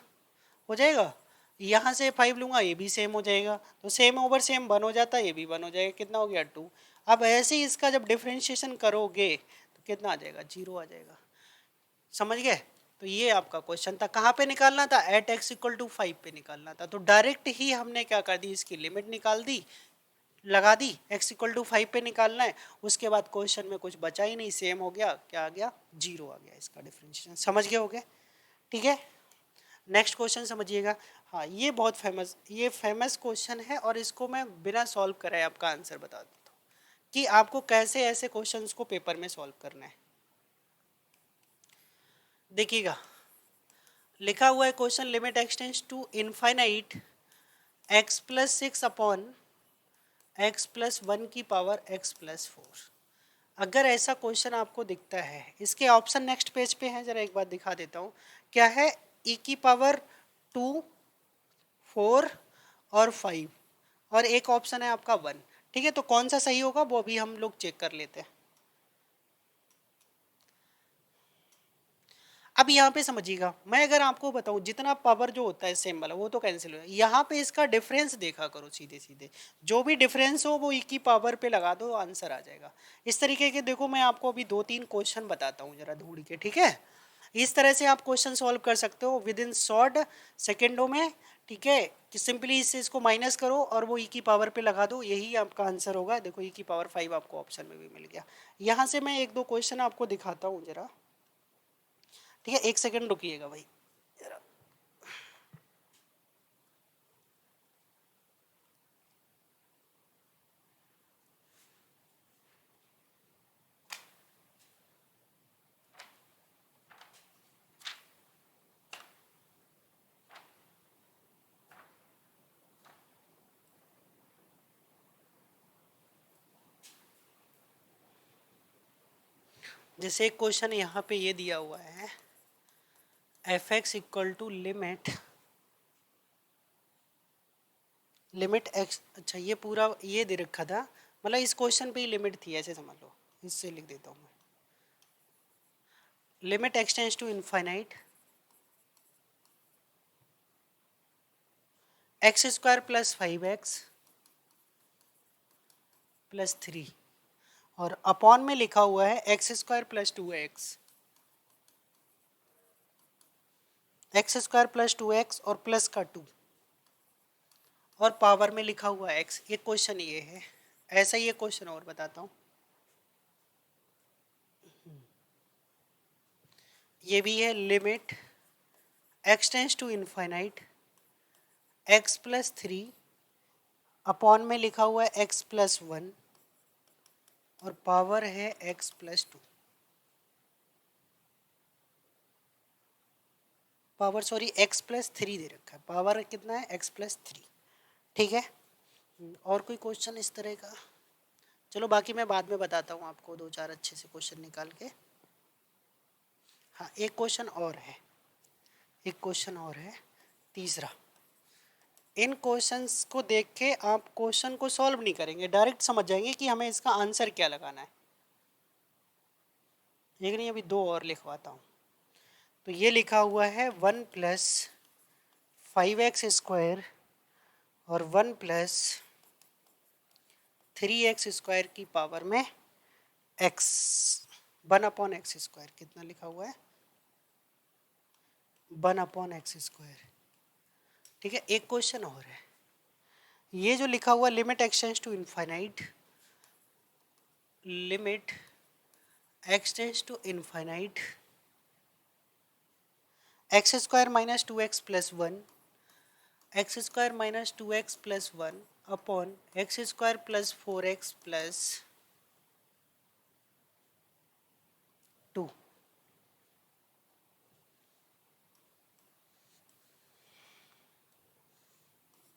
हो जाएगा। यहाँ से 5 लूंगा ये भी सेम हो जाएगा, तो सेम ओवर सेम 1 हो जाता है, ये भी 1 हो जाएगा, कितना हो गया 2। अब ऐसे ही इसका जब डिफ्रेंशिएशन करोगे तो कितना आ जाएगा, 0 आ जाएगा। समझ गए। तो ये आपका क्वेश्चन था, कहाँ पे निकालना था, एट x इक्वल टू 5 पे निकालना था। तो डायरेक्ट ही हमने क्या कर दी, इसकी लिमिट निकाल दी, लगा दी, x इक्वल टू 5 पे निकालना है। उसके बाद क्वेश्चन में कुछ बचा ही नहीं, सेम हो गया, क्या आ गया, 0 आ गया इसका डिफरेंशिएशन। समझ गए, हो गया। ठीक है, नेक्स्ट क्वेश्चन समझिएगा। हाँ, ये बहुत फेमस, ये फेमस क्वेश्चन है और इसको मैं बिना सॉल्व कराए आपका आंसर बता देता हूँ कि आपको कैसे ऐसे क्वेश्चंस को पेपर में सॉल्व करना है। देखिएगा, लिखा हुआ है question, limit x tends to infinite x plus 6 upon x plus 1 की पावर x प्लस 4। अगर ऐसा क्वेश्चन आपको दिखता है, इसके ऑप्शन नेक्स्ट पेज पे हैं, जरा एक बार दिखा देता हूँ। क्या है, e की पावर 2, 4 और 5, और एक ऑप्शन है आपका 1। ठीक है, तो कौन सा सही होगा वो भी हम लोग चेक कर लेते हैं। अब यहाँ पे समझिएगा, मैं अगर आपको बताऊं जितना पावर जो होता है सेम वाला वो तो कैंसिल हो, यहाँ पे इसका डिफरेंस देखा करो, सीधे सीधे जो भी डिफरेंस हो वो ई की पावर पे लगा दो, आंसर आ जाएगा। इस तरीके के देखो, मैं आपको अभी 2-3 क्वेश्चन बताता हूँ जरा ढूंढ के। ठीक है, इस तरह से आप क्वेश्चन सॉल्व कर सकते हो विद इन शॉर्ट सेकेंडों में। ठीक है, कि सिंपली इससे इसको माइनस करो और वो ई की पावर पे लगा दो, यही आपका आंसर होगा। देखो ई की पावर 5 आपको ऑप्शन में भी मिल गया। यहाँ से मैं 1-2 क्वेश्चन आपको दिखाता हूँ जरा। ठीक है, एक सेकंड रुकिएगा भाई। जैसे एक क्वेश्चन यहाँ पे ये दिया हुआ है, f x equal to limit x, अच्छा ये पूरा ये दे रखा था, मतलब इस क्वेश्चन पे ही लिमिट थी ऐसे समझ लो, इससे लिख देता हूँ मैं, limit x tends to infinite x square plus 5x plus 3, और अपॉन में लिखा हुआ है x square plus 2x, x square plus 2x और प्लस का 2, और पावर में लिखा हुआ है x। ये क्वेश्चन ये है। ऐसा ही एक क्वेश्चन और बताता हूँ, ये भी है, limit x tends to infinite x plus 3, upon में लिखा हुआ है एक्स प्लस 1 और पावर है x plus 2, power sorry x plus 3 दे रखा है, पावर कितना है एक्स प्लस 3। ठीक है, और कोई क्वेश्चन इस तरह का? चलो बाकी मैं बाद में बताता हूँ आपको, दो चार अच्छे से क्वेश्चन निकाल के। हाँ एक क्वेश्चन और है, एक क्वेश्चन और है, तीसरा। इन क्वेश्चंस को देख के आप क्वेश्चन को सॉल्व नहीं करेंगे, डायरेक्ट समझ जाएंगे कि हमें इसका आंसर क्या लगाना है। एक नहीं, अभी दो और लिखवाता हूँ। तो ये लिखा हुआ है 1 प्लस 5x स्क्वायर और 1 प्लस 3x स्क्वायर की पावर में x, 1 अपॉन एक्स स्क्वायर, कितना लिखा हुआ है 1 अपॉन एक्स स्क्वायर। ठीक है, एक क्वेश्चन और है, ये जो लिखा हुआ limit x tends to infinite, limit x tends to infinite x square minus 2x plus 1, x square minus 2x plus 1 upon x square plus 4x plus 2,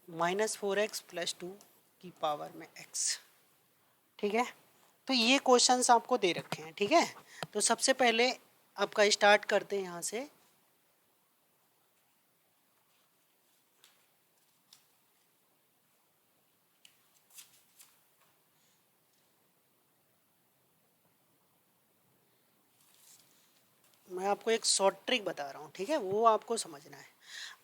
minus 4x plus 2 की पावर में x। ठीक है, तो ये क्वेश्चंस आपको दे रखे हैं। ठीक है, तो सबसे पहले आपका स्टार्ट करते हैं यहाँ से। मैं आपको एक शॉर्ट ट्रिक बता रहा हूँ, ठीक है, वो आपको समझना है।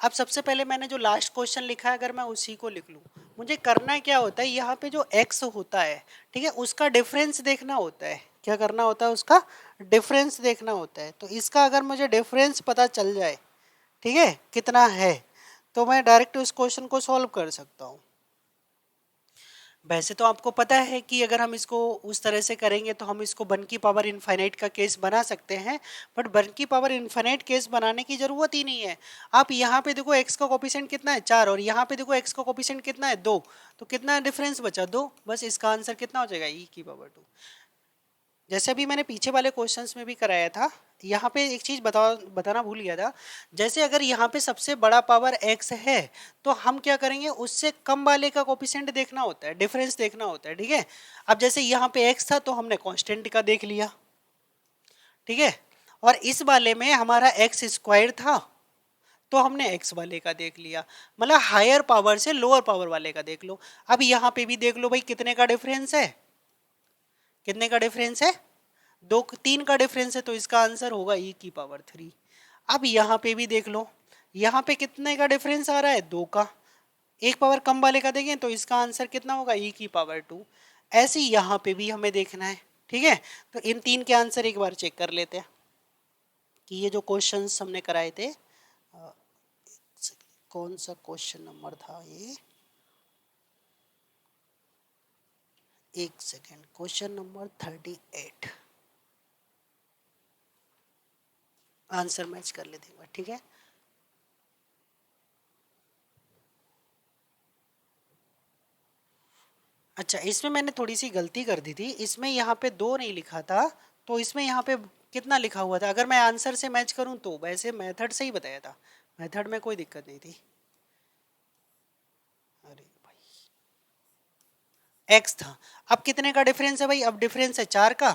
अब सबसे पहले मैंने जो लास्ट क्वेश्चन लिखा है, अगर मैं उसी को लिख लूँ, मुझे करना क्या होता है, यहाँ पे जो x होता है, ठीक है, उसका डिफरेंस देखना होता है। क्या करना होता है, उसका डिफरेंस देखना होता है। तो इसका अगर मुझे डिफरेंस पता चल जाए, ठीक है, कितना है, तो मैं डायरेक्ट उस क्वेश्चन को सॉल्व कर सकता हूँ। वैसे तो आपको पता है कि अगर हम इसको उस तरह से करेंगे तो हम इसको 1 की पावर इनफाइनाइट का केस बना सकते हैं, बट 1 की पावर इनफाइनाइट केस बनाने की ज़रूरत ही नहीं है। आप यहाँ पे देखो x का कोफिशिएंट कितना है 4, और यहाँ पे देखो x का कोफिशिएंट कितना है 2, तो कितना डिफरेंस बचा 2, बस इसका आंसर कितना हो जाएगा e की पावर 2। जैसे अभी मैंने पीछे वाले क्वेश्चंस में भी कराया था, यहाँ पे एक चीज़ बताना भूल गया था। जैसे अगर यहाँ पे सबसे बड़ा पावर x है, तो हम क्या करेंगे, उससे कम वाले का कोफिशिएंट देखना होता है, डिफरेंस देखना होता है। ठीक है, अब जैसे यहाँ पे x था तो हमने कांस्टेंट का देख लिया, ठीक है, और इस वाले में हमारा x स्क्वायर था तो हमने x वाले का देख लिया, मतलब हायर पावर से लोअर पावर वाले का देख लो। अब यहाँ पे भी देख लो भाई, कितने का डिफरेंस है, कितने का डिफरेंस है, 2 3 का डिफरेंस है, तो इसका आंसर होगा e की पावर 3। अब यहाँ पे भी देख लो, यहाँ पे कितने का डिफरेंस आ रहा है, 2 का, एक पावर कम वाले का देखें तो इसका आंसर कितना होगा, e की पावर 2। ऐसे ही यहाँ पे भी हमें देखना है। ठीक है, तो इन तीन के आंसर एक बार चेक कर लेते हैं कि ये जो क्वेश्चंस हमने कराए थे, कौन सा क्वेश्चन नंबर था ये, एक second, question number 38, answer match कर लेते हैं। ठीक है, अच्छा इसमें मैंने थोड़ी सी गलती कर दी थी, इसमें यहाँ पे 2 नहीं लिखा था, तो इसमें यहाँ पे कितना लिखा हुआ था, अगर मैं आंसर से मैच करूँ तो, वैसे मेथड से ही बताया था, मेथड में कोई दिक्कत नहीं थी। अरे भाई x था, अब कितने का डिफरेंस है भाई, अब डिफरेंस है 4 का,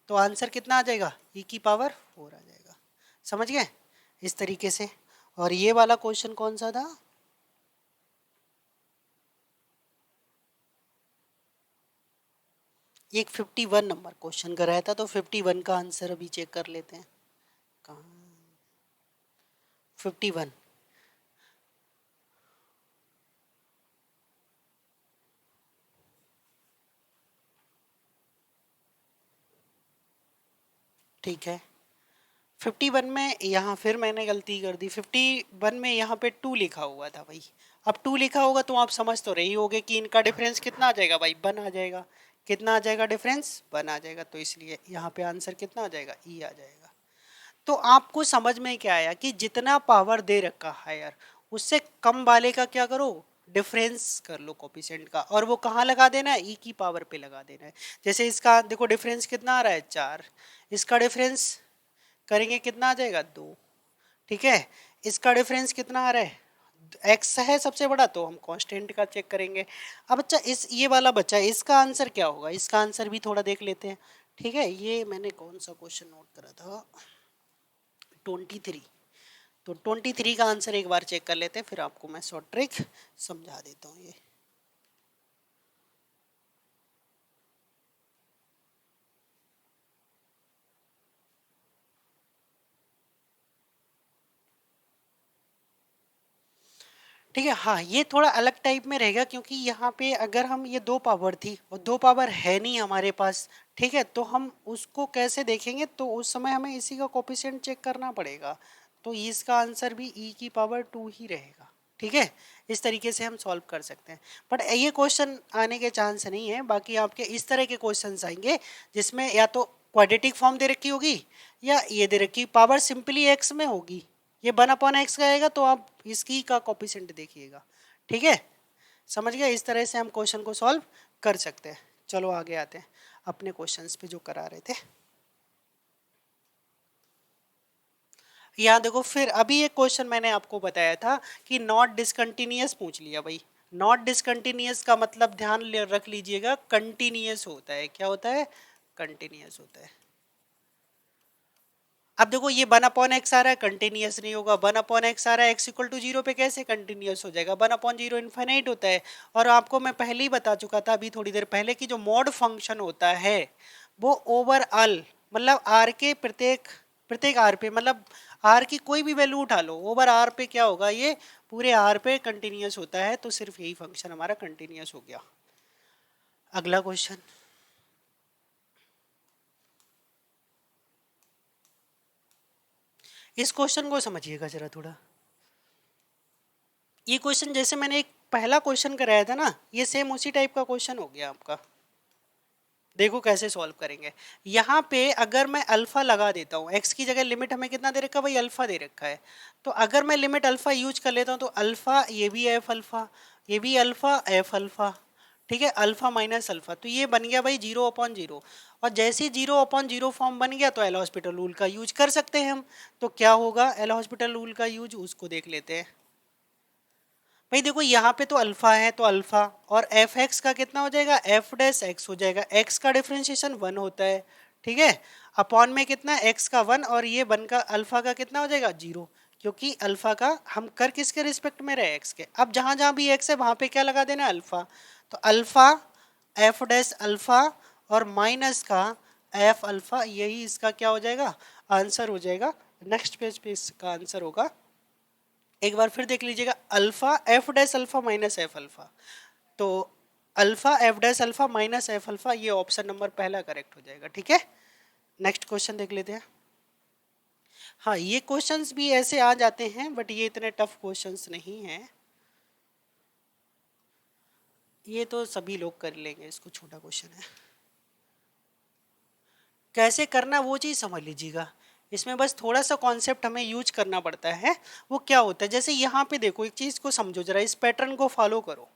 तो आंसर कितना आ जाएगा, ई की पावर 4 आ जाएगा। समझ गए इस तरीके से। और ये वाला क्वेश्चन कौन सा था, एक 51 नंबर क्वेश्चन कराया था, तो 51 का आंसर अभी चेक कर लेते हैं। कहाँ, 51। ठीक है, 51 में यहाँ फिर मैंने गलती कर दी, 51 में यहाँ पे 2 लिखा हुआ था भाई। अब 2 लिखा होगा तो आप समझ तो रही होगे कि इनका डिफरेंस कितना आ जाएगा भाई, 1 आ जाएगा। कितना आ जाएगा डिफरेंस, 1 आ जाएगा, तो इसलिए यहाँ पे आंसर कितना आ जाएगा, ई आ जाएगा। तो आपको समझ में क्या आया कि जितना पावर दे रखा हायर, उससे कम वाले का क्या करो, डिफरेंस कर लो कोफिशिएंट का, और वो कहाँ लगा देना है, ई की पावर पे लगा देना है। जैसे इसका देखो डिफरेंस कितना आ रहा है, 4, इसका डिफरेंस करेंगे कितना आ जाएगा, 2। ठीक है, इसका डिफरेंस कितना आ रहा है, एक्स है सबसे बड़ा, तो हम कांस्टेंट का चेक करेंगे। अब बच्चा इस ये वाला बच्चा, इसका आंसर क्या होगा, इसका आंसर भी थोड़ा देख लेते हैं। ठीक है, ये मैंने कौन सा क्वेश्चन नोट करा था, 23। तो 23 का आंसर एक बार चेक कर लेते हैं, फिर आपको मैं शॉर्ट ट्रिक समझा देता हूँ। ये ठीक है, हाँ ये थोड़ा अलग टाइप में रहेगा, क्योंकि यहाँ पे अगर हम ये 2 पावर थी और 2 पावर है नहीं हमारे पास, ठीक है, तो हम उसको कैसे देखेंगे, तो उस समय हमें इसी का कोफिशिएंट चेक करना पड़ेगा। तो इसका आंसर भी ई की पावर 2 ही रहेगा। ठीक है, इस तरीके से हम सॉल्व कर सकते हैं। बट ये क्वेश्चन आने के चांस नहीं है, बाकी आपके इस तरह के क्वेश्चंस आएंगे जिसमें या तो क्वाड्रेटिक फॉर्म दे रखी होगी, या ये दे रखी पावर सिंपली एक्स में होगी, ये 1/x का आएगा, तो आप इसकी का कोफिशिएंट देखिएगा। ठीक है, समझ गए, इस तरह से हम क्वेश्चन को सॉल्व कर सकते हैं। चलो आगे आते हैं अपने क्वेश्चंस पे जो करा रहे थे। यहाँ देखो, फिर अभी एक क्वेश्चन मैंने आपको बताया था कि नॉट डिसकंटिन्यूअस पूछ लिया भाई। नॉट डिसकंटिन्यूअस का मतलब ध्यान रख लीजिएगा, कंटिन्यूअस होता है। क्या होता है, कंटिन्यूअस होता है। अब देखो ये 1/x आ रहा है, कंटिन्यूअस नहीं होगा। 1/x आ रहा है, x इक्वल टू 0 पे कैसे कंटिन्यूअस हो जाएगा, 1/0 इन्फिनिट होता है। और आपको मैं पहले ही बता चुका था अभी थोड़ी देर पहले कि जो मॉड फंक्शन होता है वो ओवरऑल, मतलब आर के प्रत्येक प्रत्येक आर पे, मतलब आर की कोई भी वैल्यू उठा लो, ओवर आर पे क्या होगा, ये पूरे आर पे कंटिन्यूअस होता है। तो सिर्फ यही फंक्शन हमारा कंटिन्यूअस हो गया। अगला क्वेश्चन, इस क्वेश्चन को समझिएगा जरा थोड़ा। ये क्वेश्चन जैसे मैंने एक पहला क्वेश्चन कराया था ना, ये सेम उसी टाइप का क्वेश्चन हो गया आपका। देखो कैसे सॉल्व करेंगे। यहाँ पे अगर मैं अल्फा लगा देता हूँ, एक्स की जगह लिमिट हमें कितना दे रखा है भाई, अल्फा दे रखा है। तो अगर मैं लिमिट अल्फा यूज कर लेता हूँ, तो अल्फा ये भी एफ अल्फा, ये भी अल्फा एफ अल्फा, ठीक है, अल्फा माइनस अल्फा, तो ये बन गया भाई 0/0। और जैसे ही 0/0 फॉर्म बन गया, तो एल हॉस्पिटल रूल का यूज कर सकते हैं हम। तो क्या होगा एल हॉस्पिटल रूल का यूज, उसको देख लेते हैं। भाई देखो यहाँ पे तो अल्फा है, तो अल्फा और एफ एक्स का कितना हो जाएगा, एफ डैश एक्स हो जाएगा। एक्स का डिफरेंशिएशन 1 होता है, ठीक है, अपॉन में कितना, एक्स का 1, और ये 1 का अल्फा का कितना हो जाएगा, 0, क्योंकि अल्फा का हम कर किसके रिस्पेक्ट में रहे, एक्स के। अब जहाँ जहाँ भी एक्स है वहाँ पे क्या लगा देना, अल्फा। तो अल्फा एफ डैश अल्फा और माइनस का एफ अल्फा, यही इसका क्या हो जाएगा, आंसर हो जाएगा। नेक्स्ट पेज पे इसका आंसर होगा, एक बार फिर देख लीजिएगा, alpha F dash alpha minus F alpha. तो alpha F dash alpha minus F alpha, ये ऑप्शन नंबर पहला करेक्ट हो जाएगा। ठीक है, नेक्स्ट क्वेश्चन देख लेते हैं। हाँ ये क्वेश्चंस भी ऐसे आ जाते हैं, बट ये इतने टफ क्वेश्चंस नहीं हैं, ये तो सभी लोग कर लेंगे, इसको छोटा क्वेश्चन है। कैसे करना वो चीज़ समझ लीजिएगा, इसमें बस थोड़ा सा कॉन्सेप्ट हमें यूज करना पड़ता है। वो क्या होता है, जैसे यहाँ पे देखो, एक चीज़ को समझो जरा, इस पैटर्न को फॉलो करो।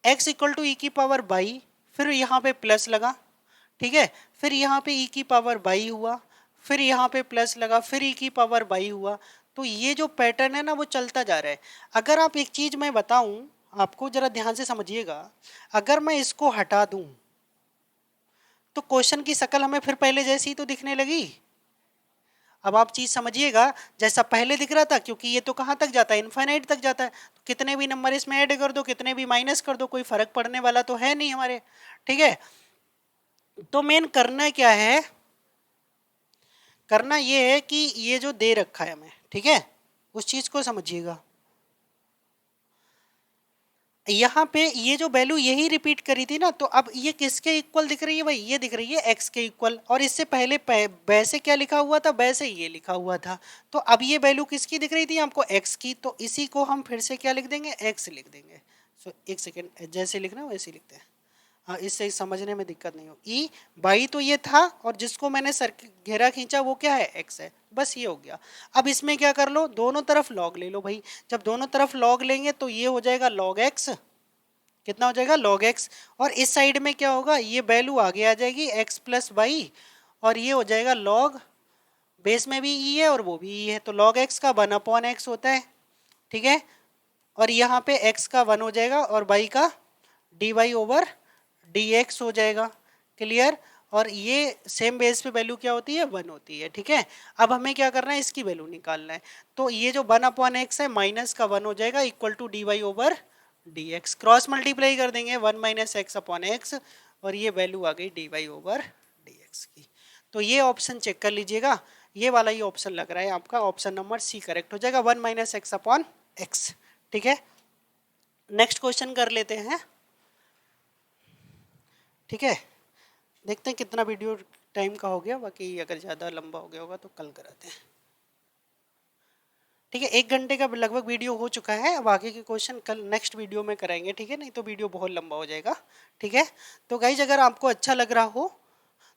x इक्वल टू ई की पावर बाई, फिर यहाँ पे प्लस लगा, ठीक है, फिर यहाँ पे ई की पावर बाई हुआ, फिर यहाँ पे प्लस लगा, फिर ई की पावर बाई हुआ। तो ये जो पैटर्न है ना, वो चलता जा रहा है। अगर आप एक चीज़ मैं बताऊं आपको, जरा ध्यान से समझिएगा, अगर मैं इसको हटा दूं तो क्वेश्चन की शक्ल हमें फिर पहले जैसी ही तो दिखने लगी। अब आप चीज समझिएगा, जैसा पहले दिख रहा था, क्योंकि ये तो कहाँ तक जाता है, इनफाइनाइट तक जाता है, तो कितने भी नंबर इसमें ऐड कर दो, कितने भी माइनस कर दो, कोई फर्क पड़ने वाला तो है नहीं हमारे। ठीक है, तो मेन करना क्या है, करना ये है कि ये जो दे रखा है हमें, ठीक है, उस चीज को समझिएगा। यहाँ पे ये जो वैल्यू यही रिपीट करी थी ना, तो अब ये किसके इक्वल दिख रही है भाई, ये दिख रही है एक्स के इक्वल, और इससे पहले वैसे क्या लिखा हुआ था, वैसे ये लिखा हुआ था। तो अब ये वैल्यू किसकी दिख रही थी आपको, एक्स की, तो इसी को हम फिर से क्या लिख देंगे, एक्स लिख देंगे। सो एक सेकेंड, जैसे लिखना वैसे लिखते हैं, हाँ, इससे समझने में दिक्कत नहीं हो। ई बाई तो ये था, और जिसको मैंने सर घेरा खींचा वो क्या है, एक्स है, बस ये हो गया। अब इसमें क्या कर लो, दोनों तरफ लॉग ले लो भाई। जब दोनों तरफ लॉग लेंगे तो ये हो जाएगा लॉग एक्स, कितना हो जाएगा, लॉग एक्स। और इस साइड में क्या होगा, ये वैल्यू आगे आ जाएगी एक्स प्लस वाई, और ये हो जाएगा लॉग, बेस में भी ई है और वो भी ई है, तो लॉग एक्स का 1/x होता है। ठीक है, और यहाँ पे x का 1 हो जाएगा और y का dy ओवर dx हो जाएगा। क्लियर, और ये सेम बेस पे वैल्यू क्या होती है, 1 होती है। ठीक है, अब हमें क्या करना है, इसकी वैल्यू निकालना है। तो ये जो 1/x है माइनस का 1 हो जाएगा equal to dy over dx, cross multiply कर देंगे 1 माइनस एक्स अपॉन एक्स, और ये वैल्यू आ गई dy ओवर dx की। तो ये ऑप्शन चेक कर लीजिएगा, ये वाला ही ऑप्शन लग रहा है आपका, ऑप्शन नंबर सी करेक्ट हो जाएगा, 1 माइनस एक्स अपॉन एक्स। ठीक है, नेक्स्ट क्वेश्चन कर लेते हैं। ठीक है, देखते हैं कितना वीडियो टाइम का हो गया, बाकी अगर ज़्यादा लंबा हो गया होगा तो कल कराते हैं। ठीक है, 1 घंटे का लगभग वीडियो हो चुका है, अब आगे के क्वेश्चन कल नेक्स्ट वीडियो में कराएंगे। ठीक है, नहीं तो वीडियो बहुत लंबा हो जाएगा। ठीक है, तो गाइज अगर आपको अच्छा लग रहा हो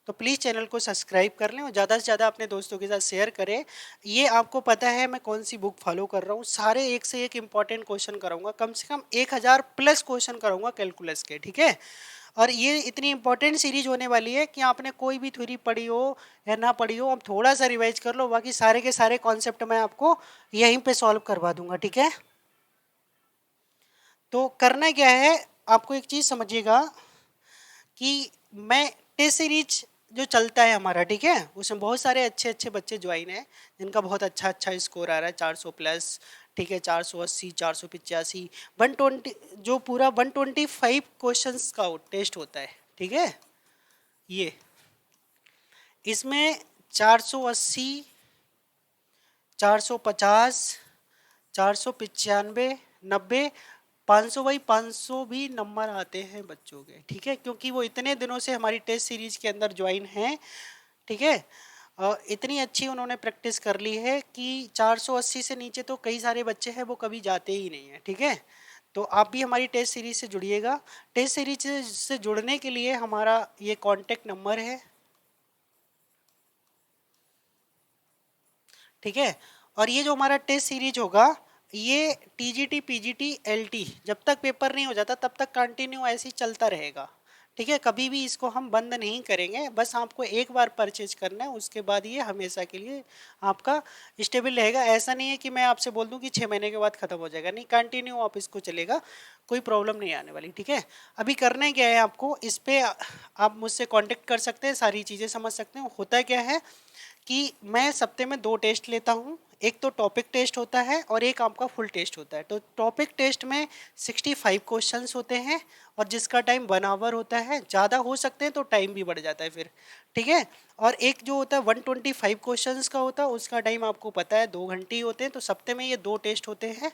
तो प्लीज़ चैनल को सब्सक्राइब कर लें और ज़्यादा से ज़्यादा अपने दोस्तों के साथ शेयर करें। ये आपको पता है मैं कौन सी बुक फॉलो कर रहा हूँ, सारे एक से एक इम्पॉर्टेंट क्वेश्चन कराऊंगा, कम से कम 1000+ क्वेश्चन कराऊंगा कैलकुलस के। ठीक है, और ये इतनी इंपॉर्टेंट सीरीज होने वाली है कि आपने कोई भी थ्योरी पढ़ी हो या ना पढ़ी हो, आप थोड़ा सा रिवाइज कर लो, बाकी सारे के सारे कॉन्सेप्ट मैं आपको यहीं पे सॉल्व करवा दूंगा। ठीक है, तो करना क्या है, आपको एक चीज़ समझिएगा कि मैं टेस्ट सीरीज जो चलता है हमारा, ठीक है, उसमें बहुत सारे अच्छे अच्छे बच्चे ज्वाइन हैं जिनका बहुत अच्छा अच्छा स्कोर आ रहा है, 400+। ठीक है, 480, 485, 120, जो पूरा 125 क्वेश्चंस का टेस्ट होता है। ठीक है, ये इसमें 480, 450, 495, 90, 500 बाई 500 भी नंबर आते हैं बच्चों के। ठीक है, क्योंकि वो इतने दिनों से हमारी टेस्ट सीरीज के अंदर ज्वाइन हैं। ठीक है, और इतनी अच्छी उन्होंने प्रैक्टिस कर ली है कि 480 से नीचे तो कई सारे बच्चे हैं वो कभी जाते ही नहीं है। ठीक है, तो आप भी हमारी टेस्ट सीरीज से जुड़िएगा। टेस्ट सीरीज से जुड़ने के लिए हमारा ये कॉन्टेक्ट नंबर है। ठीक है, और ये जो हमारा टेस्ट सीरीज होगा, ये टीजीटी पीजीटी एलटी जब तक पेपर नहीं हो जाता तब तक कंटिन्यू ऐसे ही चलता रहेगा। ठीक है, कभी भी इसको हम बंद नहीं करेंगे, बस आपको एक बार परचेज करना है, उसके बाद ये हमेशा के लिए आपका स्टेबल रहेगा। ऐसा नहीं है कि मैं आपसे बोल दूं कि 6 महीने के बाद खत्म हो जाएगा, नहीं, कंटिन्यू आप इसको चलेगा, कोई प्रॉब्लम नहीं आने वाली। ठीक है, अभी करना है क्या है आपको, इस पर आप मुझसे कॉन्टेक्ट कर सकते हैं, सारी चीज़ें समझ सकते हैं। होता क्या है कि मैं सप्ते में 2 टेस्ट लेता हूँ, एक तो टॉपिक टेस्ट होता है और एक आपका फुल टेस्ट होता है। तो टॉपिक टेस्ट में 65 क्वेश्चंस होते हैं और जिसका टाइम 1 आवर होता है, ज़्यादा हो सकते हैं तो टाइम भी बढ़ जाता है फिर। ठीक है, और एक जो होता है 125 क्वेश्चंस का होता है, उसका टाइम आपको पता है 2 घंटे ही होते हैं। तो सप्ते में ये 2 टेस्ट होते हैं।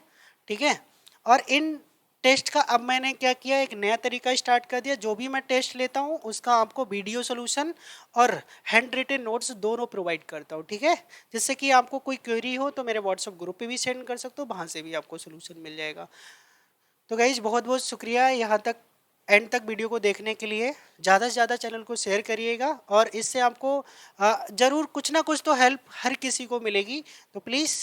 ठीक है, और इन टेस्ट का अब मैंने क्या किया, एक नया तरीका स्टार्ट कर दिया, जो भी मैं टेस्ट लेता हूँ उसका आपको वीडियो सोल्यूशन और हैंड रिटन नोट्स दोनों प्रोवाइड करता हूँ। ठीक है, जिससे कि आपको कोई क्वेरी हो तो मेरे व्हाट्सएप ग्रुप पे भी सेंड कर सकते हो, वहाँ से भी आपको सोल्यूशन मिल जाएगा। तो गाइज बहुत बहुत शुक्रिया यहाँ तक एंड तक वीडियो को देखने के लिए। ज़्यादा से ज़्यादा चैनल को शेयर करिएगा और इससे आपको ज़रूर कुछ ना कुछ तो हेल्प हर किसी को मिलेगी। तो प्लीज़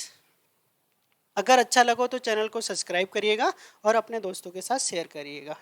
अगर अच्छा लगा तो चैनल को सब्सक्राइब करिएगा और अपने दोस्तों के साथ शेयर करिएगा।